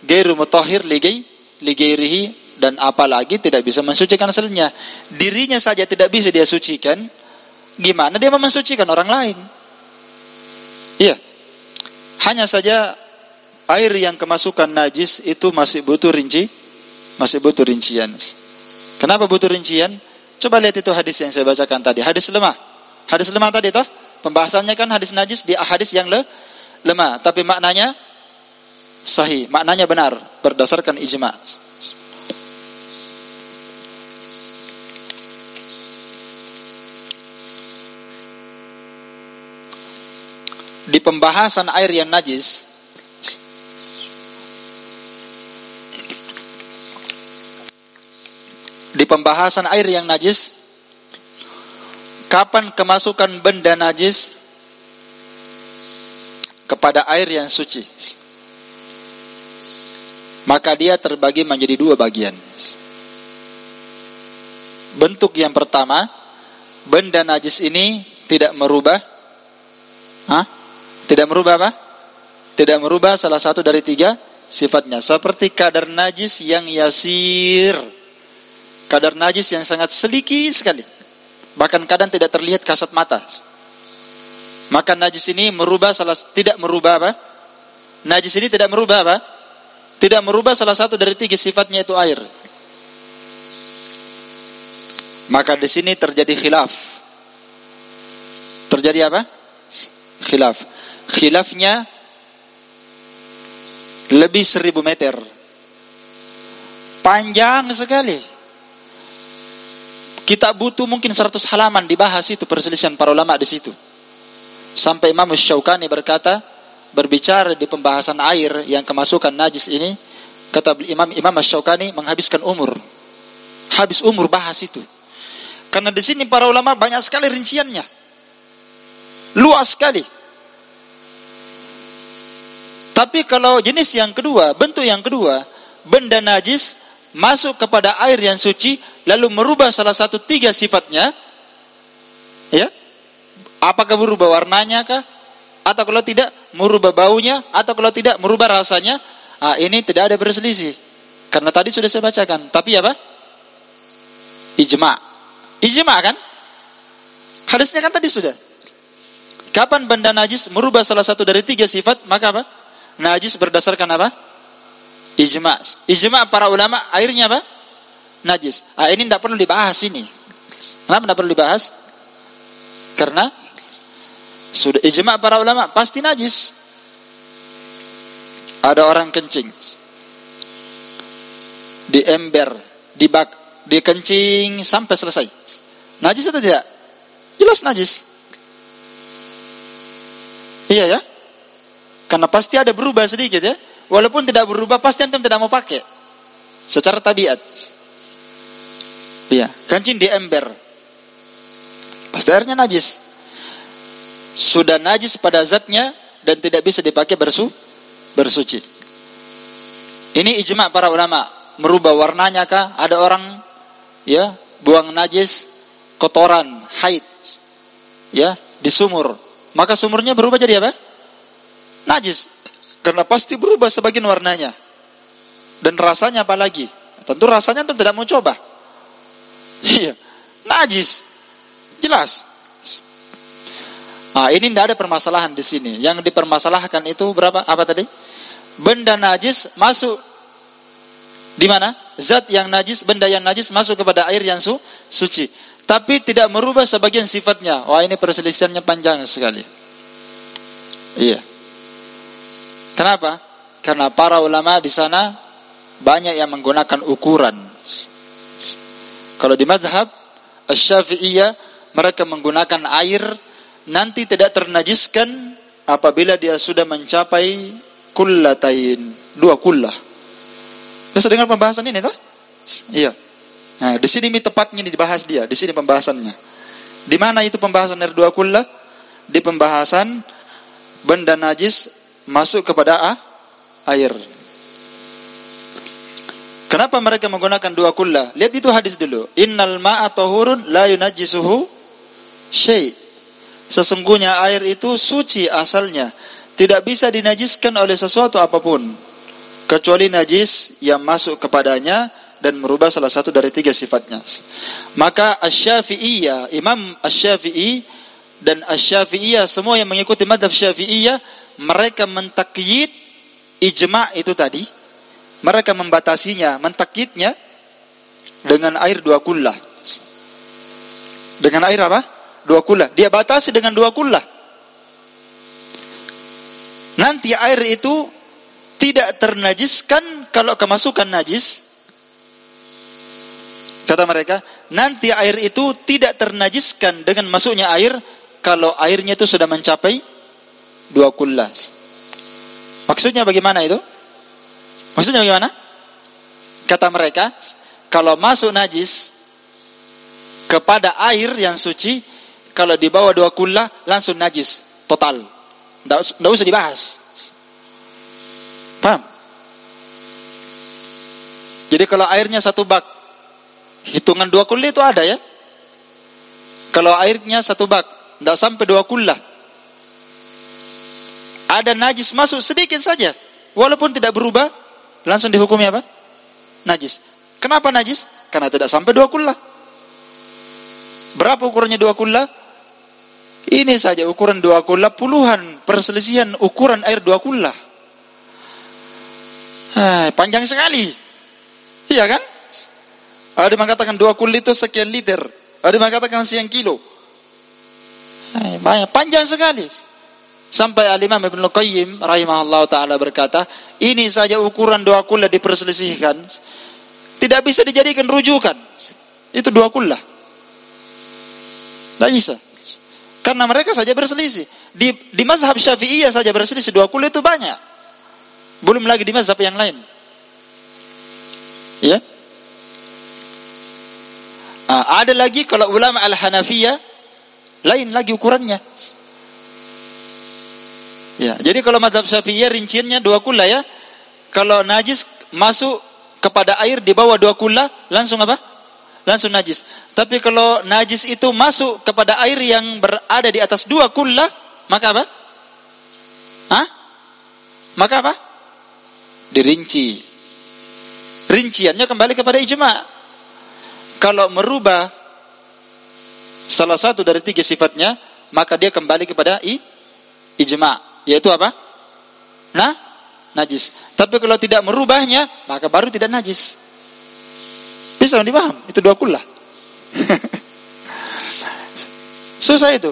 gairu mutahhir li gairihi, dan apalagi tidak bisa mensucikan asalnya. Dirinya saja tidak bisa dia sucikan, gimana dia mau mensucikan orang lain? Iya. Hanya saja air yang kemasukan najis itu masih butuh rincian. Kenapa butuh rincian? Coba lihat itu hadis yang saya bacakan tadi, hadis lemah. Hadis lemah tadi toh, pembahasannya kan hadis najis di hadis yang lemah, tapi maknanya sahih, maknanya benar berdasarkan ijma'. Di pembahasan air yang najis, kapan kemasukan benda najis kepada air yang suci? Maka dia terbagi menjadi 2 bagian. Bentuk yang pertama, benda najis ini tidak merubah apa? Tidak merubah salah satu dari 3 sifatnya. Seperti kadar najis yang yasir, kadar najis yang sangat sedikit sekali, bahkan kadang tidak terlihat kasat mata. Maka najis ini tidak merubah apa? Najis ini tidak merubah apa? Tidak merubah salah satu dari 3 sifatnya, itu air. Maka di sini terjadi khilaf. Terjadi apa? Khilaf. Khilafnya lebih 1000 meter. Panjang sekali. Kita butuh mungkin 100 halaman dibahas itu perselisihan para ulama di situ. Sampai Imam Syaukani berbicara di pembahasan air yang kemasukan najis ini, kata Imam Syaukani menghabiskan umur. Habis umur bahas itu. Karena di sini para ulama banyak sekali rinciannya. Luas sekali. Tapi kalau jenis yang kedua, bentuk yang kedua, benda najis masuk kepada air yang suci lalu merubah salah satu 3 sifatnya, ya, apakah berubah warnanya kah, atau kalau tidak merubah baunya, atau kalau tidak merubah rasanya, ini tidak ada berselisih karena tadi sudah saya bacakan. Tapi apa? Ijma kan? Hadisnya kan tadi sudah. Kapan benda najis merubah salah satu dari 3 sifat, maka apa? Najis berdasarkan apa? Ijma'. Ijma' para ulama, airnya apa? Najis. Ini tidak perlu dibahas ini. Kenapa tidak perlu dibahas? Karena sudah ijma' para ulama, pasti najis. Ada orang kencing di ember, di bak, di kencing sampai selesai. Najis atau tidak? Jelas najis. Iya ya? Karena pasti ada berubah sedikit ya. Walaupun tidak berubah, pasti antum tidak mau pakai. Secara tabiat. Iya, kencing di ember. Pasti airnya najis. Sudah najis pada zatnya dan tidak bisa dipakai bersuci. Ini ijma' para ulama. Merubah warnanya kah? Ada orang ya buang najis kotoran haid ya di sumur, maka sumurnya berubah jadi apa? Najis. Karena pasti berubah sebagian warnanya dan rasanya apalagi. Tentu rasanya antum tidak mau coba. Iya, najis. Jelas. Ini tidak ada permasalahan di sini. Yang dipermasalahkan itu berapa? Apa tadi? Benda najis masuk di mana? Zat yang najis, benda yang najis masuk kepada air yang suci. Tapi tidak merubah sebagian sifatnya. Wah, ini perselisihannya panjang sekali. Iya. Kenapa? Karena para ulama di sana banyak yang menggunakan ukuran. Kalau di mazhab Asy-Syafi'iyah, mereka menggunakan air nanti tidak ternajiskan apabila dia sudah mencapai kullatain, 2 kullah. Bisa dengar pembahasan ini toh? Iya. Nah, di sini tepatnya dibahas dia. Di sini pembahasannya. Di mana itu pembahasan air 2 kullah? Di pembahasan benda najis masuk kepada air. Kenapa mereka menggunakan 2 kullah? Lihat itu hadis dulu. Innal ma'a tahurun la yunajjisuhu syai'. Sesungguhnya air itu suci asalnya, tidak bisa dinajiskan oleh sesuatu apapun kecuali najis yang masuk kepadanya dan merubah salah satu dari 3 sifatnya. Maka Asy-Syafi'iyah, Imam Asy-Syafi'i dan Asy-Syafi'iyah semua yang mengikuti mazhab Syafi'iyah, mereka mentakyid ijma' itu tadi. Mereka membatasinya, mentakyidnya dengan air 2 kullah. Dengan air apa? 2 kullah. Dia batasi dengan 2 kullah. Nanti air itu tidak ternajiskan kalau kemasukan najis. Kata mereka, nanti air itu tidak ternajiskan dengan masuknya air kalau airnya itu sudah mencapai 2 kullah. Maksudnya bagaimana itu? Maksudnya bagaimana? Kata mereka, kalau masuk najis kepada air yang suci, kalau di bawah 2 kullah langsung najis total. Tidak usah dibahas. Paham? Jadi kalau airnya 1 bak, hitungan 2 kullah itu ada ya. Kalau airnya 1 bak, tidak sampai 2 kullah, ada najis masuk sedikit saja, walaupun tidak berubah, langsung dihukumi apa? Najis. Kenapa najis? Karena tidak sampai 2 kullah. Berapa ukurannya 2 kullah? Ini saja ukuran 2 kullah, puluhan perselisihan ukuran air 2 kullah. Panjang sekali. Iya kan? Ada yang mengatakan 2 kullah itu sekian liter, ada yang mengatakan sekian kilo. Banyak, panjang sekali. Sampai Al-Imam Ibnu Qayyim rahimahullah ta'ala berkata, ini saja ukuran 2 kullah diperselisihkan, tidak bisa dijadikan rujukan. Itu 2 kullah. Tidak bisa. Karena mereka saja berselisih. Di mazhab Syafi'iyah saja berselisih 2 kullah itu banyak. Belum lagi di mazhab yang lain. Ya. Ada lagi kalau ulama Al-Hanafiyah, lain lagi ukurannya. Ya, jadi kalau mazhab Syafi'iyah rinciannya 2 kullah ya. Kalau najis masuk kepada air di bawah 2 kullah, langsung apa? Langsung najis. Tapi kalau najis itu masuk kepada air yang berada di atas 2 kullah, maka apa? Maka apa? Dirinci. Rinciannya kembali kepada ijma'. Kalau merubah salah satu dari 3 sifatnya, maka dia kembali kepada ijma', yaitu apa? Najis. Tapi kalau tidak merubahnya, maka baru tidak najis. Bisa dipaham? Itu 2 kullah. Susah itu.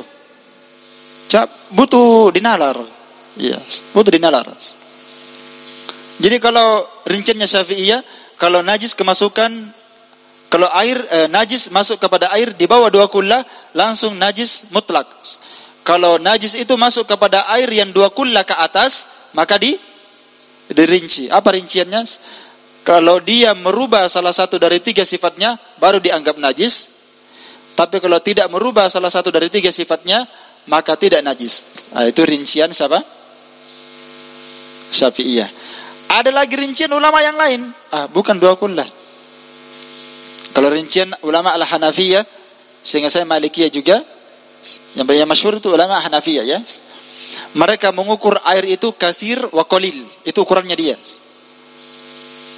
Butuh dinalar. Yes, butuh dinalar. Jadi kalau rinciannya Syafi'iyah, kalau najis kemasukan, kalau air najis masuk kepada air di bawah 2 kullah, langsung najis mutlak. Kalau najis itu masuk kepada air yang 2 kullah ke atas, maka dirinci. Apa rinciannya? Kalau dia merubah salah satu dari 3 sifatnya, baru dianggap najis. Tapi kalau tidak merubah salah satu dari 3 sifatnya, maka tidak najis. Nah, itu rincian siapa? Syafi'iyah. Ada lagi rincian ulama yang lain. Bukan 2 kullah. Kalau rincian ulama al-Hanafiyah, sehingga saya Malikiyah juga, yang masyhur itu ulama Hanafiyah ya. Mereka mengukur air itu katsir wa qalil. Itu ukurannya dia.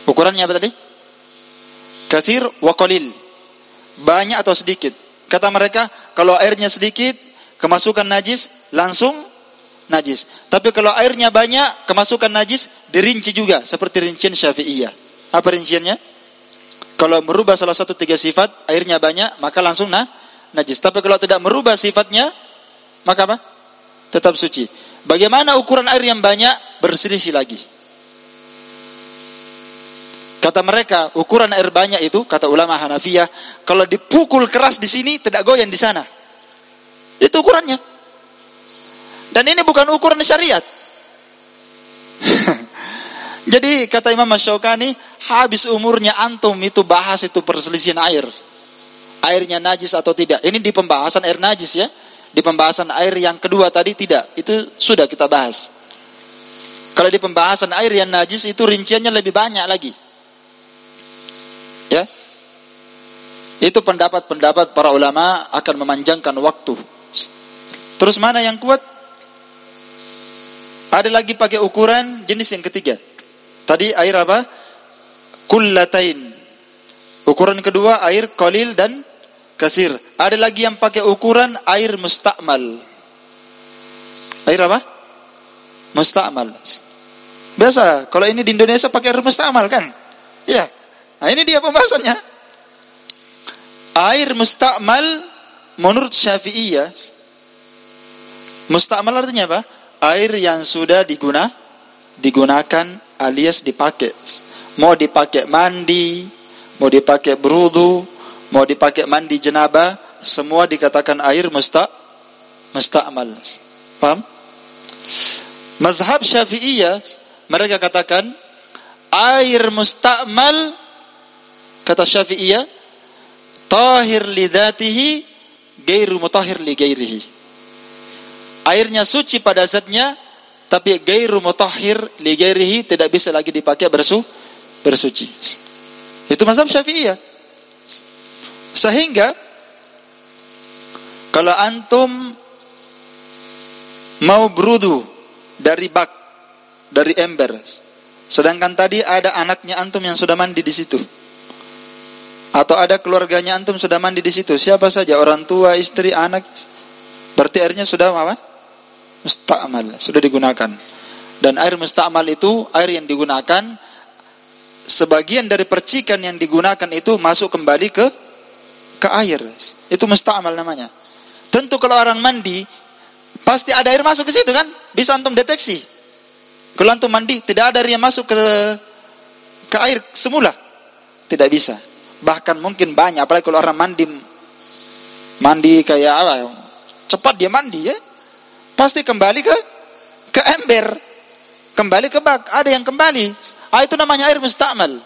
Ukurannya apa tadi? Katsir wa qalil. Banyak atau sedikit. Kata mereka, kalau airnya sedikit, kemasukan najis, langsung najis. Tapi kalau airnya banyak, kemasukan najis, dirinci juga. Seperti rincian Syafi'iyah. Apa rinciannya? Kalau merubah salah satu 3 sifat, airnya banyak, maka langsung najis. Tapi kalau tidak merubah sifatnya, maka apa? Tetap suci. Bagaimana ukuran air yang banyak? Berselisih lagi. Kata mereka, ukuran air banyak itu, kata ulama Hanafiyah, kalau dipukul keras di sini, tidak goyang di sana. Itu ukurannya. Dan ini bukan ukuran syariat. Jadi kata Imam Asy-Syaukani, habis umurnya antum itu bahas itu perselisihan air. Airnya najis atau tidak. Ini di pembahasan air najis ya. Di pembahasan air yang kedua tadi tidak. Itu sudah kita bahas. Kalau di pembahasan air yang najis itu rinciannya lebih banyak lagi. Ya. Itu pendapat-pendapat para ulama akan memanjangkan waktu. Terus mana yang kuat? Ada lagi pakai ukuran jenis yang ketiga. Tadi air apa? Kullatain. Ukuran kedua air qalil dan katsir. Ada lagi yang pakai ukuran air musta'mal. Air apa? Musta'mal. Biasa, kalau ini di Indonesia pakai air musta'mal kan? Iya. Nah, ini dia pembahasannya. Air musta'mal menurut Syafi'iyah, musta'mal artinya apa? Air yang sudah digunakan alias dipakai. Mau dipakai mandi, mau dipakai berudu, mau dipakai mandi janabah, semua dikatakan air musta'mal. Paham? Mazhab Syafi'iyah, mereka katakan air musta'mal, kata Syafi'iyah, tahir li dzatihi, gairu mutahhir li gairihi. Airnya suci pada zatnya, tapi gairu mutahhir li gairihi, tidak bisa lagi dipakai bersuci. Itu mazhab Syafi'iyah. Sehingga kalau antum mau berudu dari bak, dari ember, sedangkan tadi ada anaknya antum yang sudah mandi di situ, atau ada keluarganya antum sudah mandi di situ, siapa saja, orang tua, istri, anak, berarti airnya sudah apa? Musta'mal, sudah digunakan. Dan air musta'mal itu air yang digunakan, sebagian dari percikan yang digunakan itu masuk kembali ke air. Itu musta'mal namanya. Tentu kalau orang mandi pasti ada air masuk ke situ kan? Bisa antum deteksi. Kalau antum mandi tidak ada air yang masuk ke air semula. Tidak bisa. Bahkan mungkin banyak, apalagi kalau orang mandi kayak apa? Cepat dia mandi ya. Pasti kembali ke ember. Kembali ke bak, ada yang kembali. Itu namanya air musta'mal.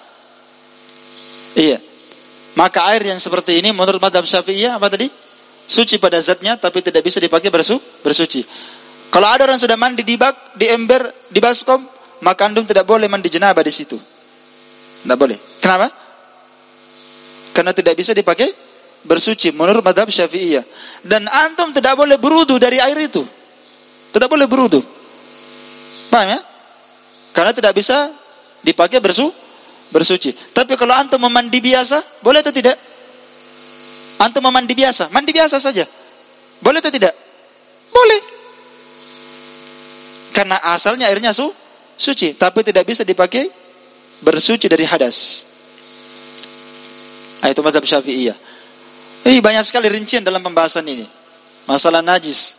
Iya. Maka air yang seperti ini menurut mazhab Syafi'iyah apa tadi? Suci pada zatnya tapi tidak bisa dipakai bersuci. Kalau ada orang sudah mandi di bak, di ember, di baskom, maka antum tidak boleh mandi janabah di situ. Tidak boleh. Kenapa? Karena tidak bisa dipakai bersuci menurut mazhab Syafi'iyah. Dan antum tidak boleh berudu dari air itu. Tidak boleh berudu. Paham ya? Karena tidak bisa dipakai bersuci. Tapi kalau antum memandi biasa, boleh atau tidak? Antum mau mandi biasa saja. Boleh atau tidak? Boleh. Karena asalnya airnya suci, tapi tidak bisa dipakai bersuci dari hadas. Itu mazhab Syafi'iyah. Banyak sekali rincian dalam pembahasan ini. Masalah najis.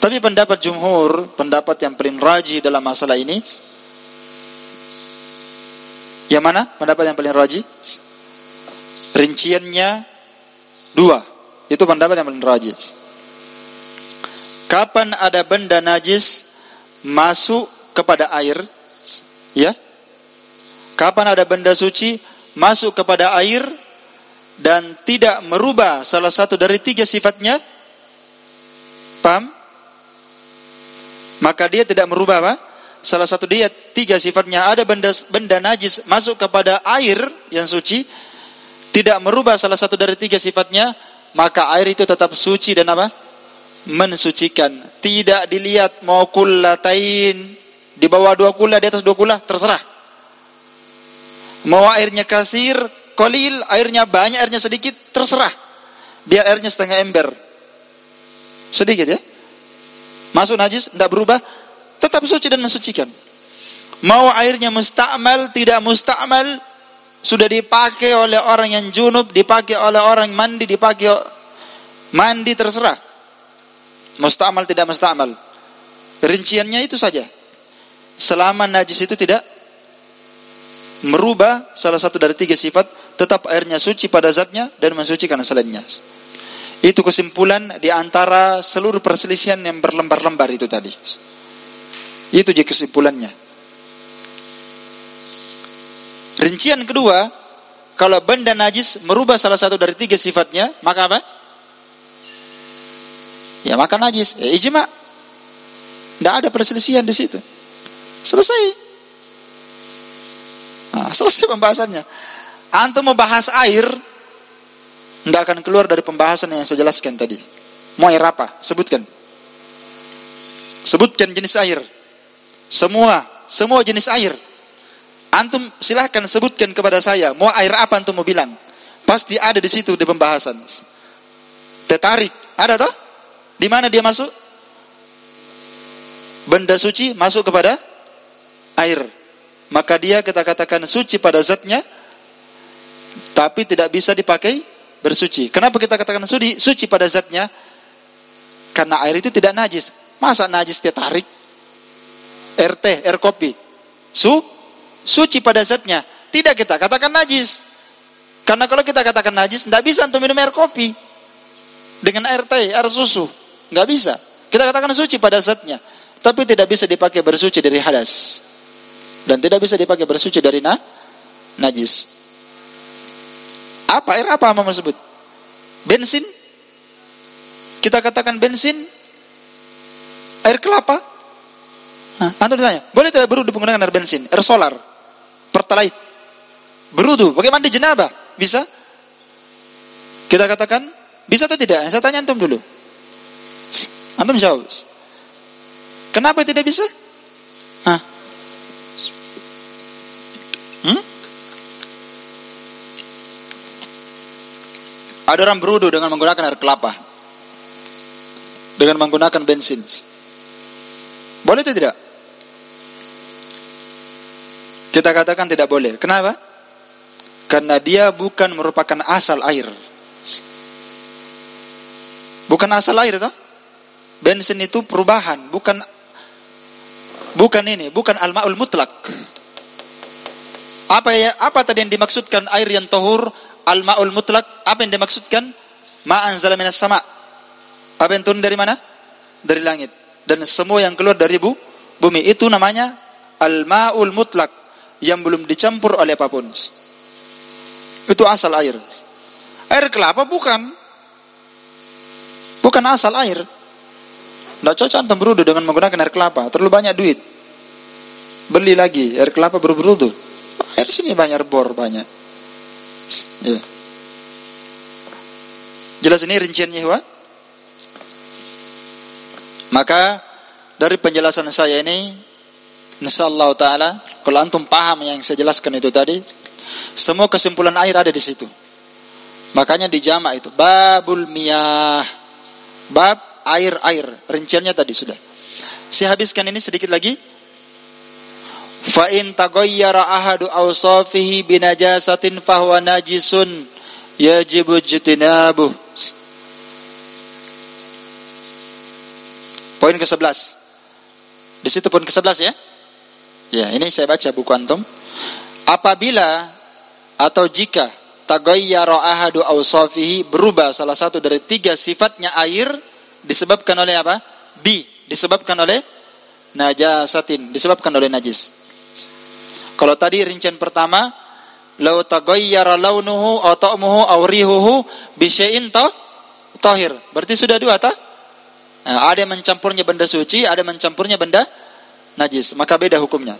Tapi pendapat jumhur, pendapat yang paling rajih dalam masalah ini, yang mana? Pendapat yang paling rajih? Rinciannya 2. Itu pendapat yang paling rajih. Kapan ada benda najis masuk kepada air? Ya. Kapan ada benda suci masuk kepada air dan tidak merubah salah satu dari 3 sifatnya? Paham? Maka dia tidak merubah apa? Salah satu dia 3 sifatnya. Ada benda najis masuk kepada air yang suci, tidak merubah salah satu dari 3 sifatnya, maka air itu tetap suci dan apa? Mensucikan. Tidak dilihat mau kullatain, di bawah 2 kullah, di atas 2 kullah, terserah. Mau airnya kasir, qalil, airnya banyak, airnya sedikit, terserah. Biar airnya setengah ember. Sedikit ya. Masuk najis, tidak berubah, tetap suci dan mensucikan. Mau airnya musta'mal, tidak musta'mal, sudah dipakai oleh orang yang junub, dipakai oleh orang mandi, dipakai mandi, terserah. Musta'mal, tidak musta'mal. Rinciannya itu saja. Selama najis itu tidak merubah salah satu dari 3 sifat, tetap airnya suci pada zatnya dan mensucikan selainnya. Itu kesimpulan di antara seluruh perselisihan yang berlembar-lembar itu tadi. Itu je kesimpulannya. Rincian kedua, kalau benda najis merubah salah satu dari 3 sifatnya, maka apa? Ya maka najis. Ijma. Tidak ada perselisihan di situ. Selesai. Selesai pembahasannya. Antum mau bahas air, tidak akan keluar dari pembahasan yang saya jelaskan tadi. Mau air apa? Sebutkan. Sebutkan jenis air. Semua jenis air. Antum silahkan sebutkan kepada saya. Mau air apa antum mau bilang? Pasti ada di situ di pembahasan. Tertarik. Ada toh? Di mana dia masuk? Benda suci masuk kepada air. Maka dia kita katakan suci pada zatnya, tapi tidak bisa dipakai bersuci. Kenapa kita katakan suci pada zatnya? Karena air itu tidak najis. Masa najis dia tarik? Air teh, air kopi. Suci pada zatnya. Tidak kita katakan najis. Karena kalau kita katakan najis, tidak bisa untuk minum air kopi dengan air teh, air susu. Tidak bisa. Kita katakan suci pada zatnya, tapi tidak bisa dipakai bersuci dari hadas. Dan tidak bisa dipakai bersuci dari najis. Air apa mau sebut? Bensin? Kita katakan bensin, air kelapa. Antum ditanya, boleh tidak berwudu menggunakan air bensin, air solar, pertalite? Berwudu, bagaimana di jenabah? Bisa? Kita katakan bisa atau tidak? Saya tanya antum dulu. Antum jawab. Kenapa tidak bisa? Ada orang berwudu dengan menggunakan air kelapa, dengan menggunakan bensin. Boleh atau tidak? Kita katakan tidak boleh. Kenapa? Karena dia bukan merupakan asal air. Bukan asal air toh? Bensin itu perubahan, bukan al-ma'ul mutlak. Apa tadi yang dimaksudkan air yang tahur, al-ma'ul mutlak? Apa yang dimaksudkan? Ma anzala minas sama'. Apa yang turun dari mana? Dari langit. Dan semua yang keluar dari bumi itu namanya al-ma'ul mutlak, yang belum dicampur oleh apapun. Itu asal air. Air kelapa bukan asal air. Tidak cocok antum berwudu dengan menggunakan air kelapa. Terlalu banyak duit. Beli lagi air kelapa berwudu. Air sini banyak bor banyak. Ya. Jelas ini rinciannya, Wak? Maka dari penjelasan saya ini, insyaallah taala, kalau antum paham yang saya jelaskan itu tadi, semua kesimpulan air ada di situ. Makanya dijamak itu babul miyah. Bab air-air. Rinciannya tadi sudah. Saya habiskan ini sedikit lagi. Fa in taghayyara ahadu awsafihi binajasatin fahuwa najisun yajibu ijtinabuh. Poin ke-11. Di situ poin ke-11 ya. Ya, ini saya baca buku antum. Apabila atau jika taghayyara ahadu awsafihi, berubah salah satu dari 3 sifatnya air, disebabkan oleh apa? Disebabkan oleh najasatin, disebabkan oleh najis. Kalau tadi rincian pertama, law taghayyara launuhu aw ta'muhu aw rihuhu bi syai'in tahir. Berarti sudah 2 ta? Nah, ada yang mencampurnya benda suci, ada yang mencampurnya benda najis, maka beda hukumnya.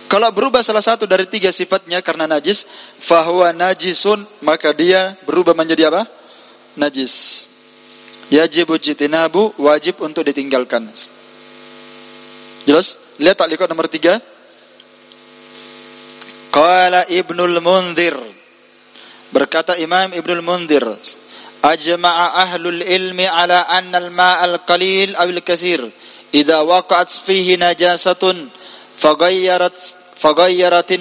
Kalau berubah salah satu dari 3 sifatnya karena najis, fahuwa najisun, maka dia berubah menjadi apa? Najis. Yajibu jitinabu, wajib untuk ditinggalkan. Jelas? Lihat takliqat nomor 3. Qala Ibnul Munzir, berkata Imam Ibnul Munzir, ajma'a ahlul ilmi ala anna al-ma'al qalil aw al-kathir idza waqa'at fihi najasatun faghayyarat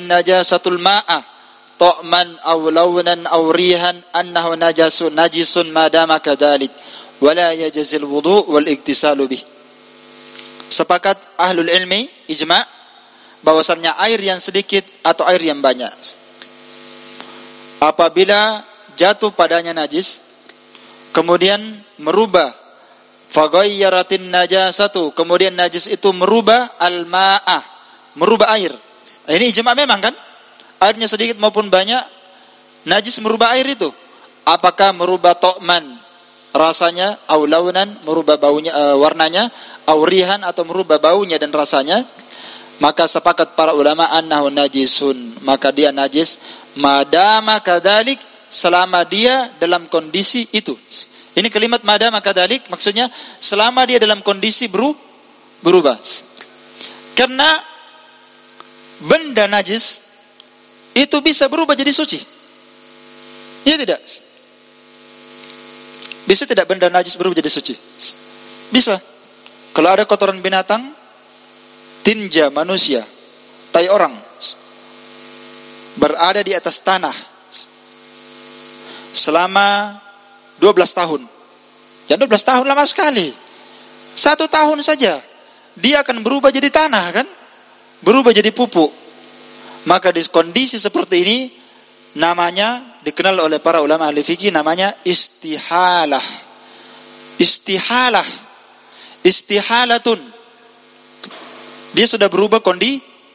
najasatul ma'a ta'man aw launan aw rihan annahu najisun ma dama kadzalik wala yajzil wudu' wal iktisalu bih. Sepakat ahlul ilmi ijma' bahwasannya air yang sedikit atau air yang banyak, apabila jatuh padanya najis kemudian merubah, faghayyaratin najasatu, kemudian najis itu merubah al-ma'ah, merubah air. Ini ijma' memang kan? Airnya sedikit maupun banyak, najis merubah air itu. Apakah merubah ta'man, rasanya, au launan, merubah baunya, warnanya, au rihan, atau merubah baunya dan rasanya, maka sepakat para ulama annahu najisun, maka dia najis madama kadzalik, selama dia dalam kondisi itu. Ini kalimat madama kadzalik maksudnya selama dia dalam kondisi berubah. Karena benda najis itu bisa berubah jadi suci. Ya tidak? Bisa tidak benda najis berubah jadi suci? Bisa. Kalau ada kotoran binatang, tinja manusia, tai orang berada di atas tanah selama 12 tahun. Ya 12 tahun lama sekali. 1 tahun saja dia akan berubah jadi tanah kan? Berubah jadi pupuk. Maka di kondisi seperti ini namanya, dikenal oleh para ulama ahli fikih, namanya istihalah. Istihalatun. Dia sudah berubah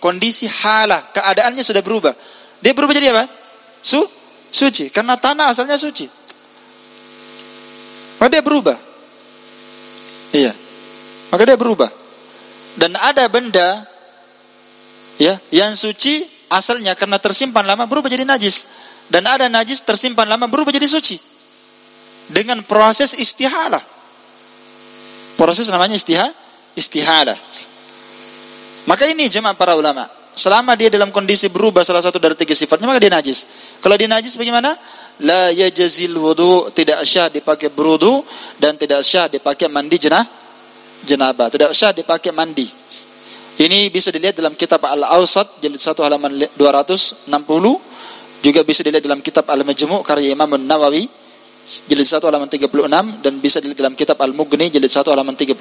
kondisi halah, keadaannya sudah berubah. Dia berubah jadi apa? Suci, karena tanah asalnya suci. Maka dia berubah. Iya. Maka dia berubah. Dan ada benda ya yang suci asalnya karena tersimpan lama berubah jadi najis. Dan ada najis tersimpan lama berubah jadi suci. Dengan proses istihalah. Proses namanya istihalah. Maka ini jemaah para ulama, selama dia dalam kondisi berubah salah satu dari 3 sifatnya, maka dia najis. Kalau dia najis bagaimana? La yajzil wudu, tidak syah dipakai berwudu dan tidak syah dipakai mandi janabah, tidak syah dipakai mandi. Ini bisa dilihat dalam kitab Al-Awsat jilid 1 halaman 260, juga bisa dilihat dalam kitab Al-Majmu' karya Imam An-Nawawi jilid 1 halaman 36, dan bisa dilihat dalam kitab Al-Mughni jilid 1 halaman 38.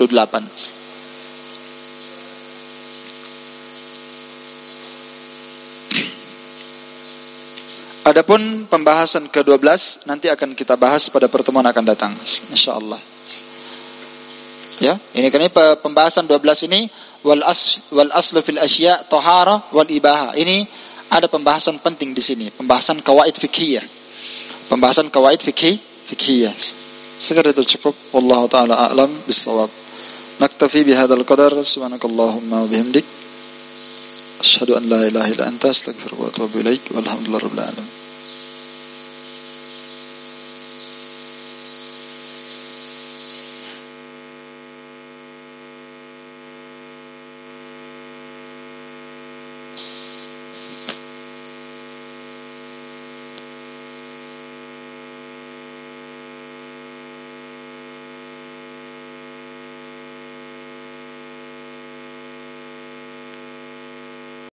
Adapun pembahasan ke-12 nanti akan kita bahas pada pertemuan akan datang, insyaallah. Ya, ini kan pembahasan 12 ini wal aslu fil asya' tahara wal ibaha. Ini ada pembahasan penting di sini, pembahasan qawaid fiqhiyah. Pembahasan qawaid fiqhiyah. Sekedar itu cukup, wallahu taala a'lam bis-shawab. Naktafi bihadzal qadar, subhanakallahumma wa bihamdik, asyhadu an la ilaha illa anta, astaghfiruka wa atubu ilaik, walhamdulillahi rabbil alamin.